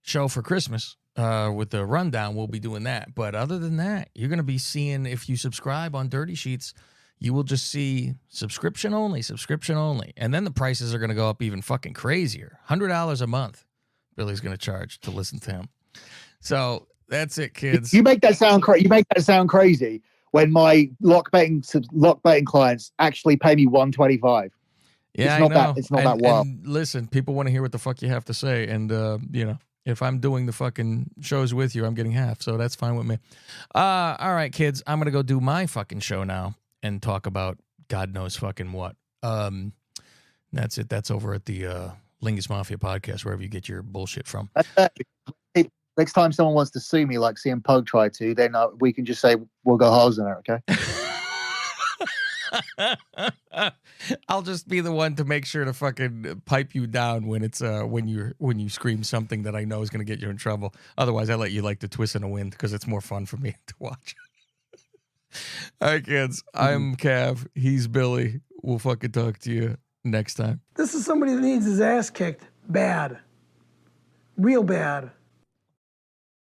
[SPEAKER 2] show for Christmas with the rundown. We'll be doing that. But other than that, you're gonna be seeing, if you subscribe on Dirty Sheets, you will just see subscription only, and then the prices are gonna go up even fucking crazier. $100 a month, Billy's gonna charge to listen to him. So that's it, kids.
[SPEAKER 3] You make that sound crazy. You make that sound crazy when my lock betting clients actually pay me $125.
[SPEAKER 2] Yeah,
[SPEAKER 3] it's not
[SPEAKER 2] I know.
[SPEAKER 3] It's not that wild.
[SPEAKER 2] And listen, people want to hear what the fuck you have to say, and if I'm doing the fucking shows with you, I'm getting half, so that's fine with me. All right, kids, I'm gonna go do my fucking show now and talk about God knows fucking what. That's it. That's over at the Lingus Mafia podcast, wherever you get your bullshit from.
[SPEAKER 3] Next time someone wants to sue me like CM Punk tried to, then we can just say we'll go halves on it, okay?
[SPEAKER 2] I'll just be the one to make sure to fucking pipe you down when it's when you scream something that I know is going to get you in trouble. Otherwise, I let you like the twist in the wind because it's more fun for me to watch. All right, kids. I'm Cav. He's Billy. We'll fucking talk to you next time.
[SPEAKER 5] This is somebody that needs his ass kicked bad. Real bad.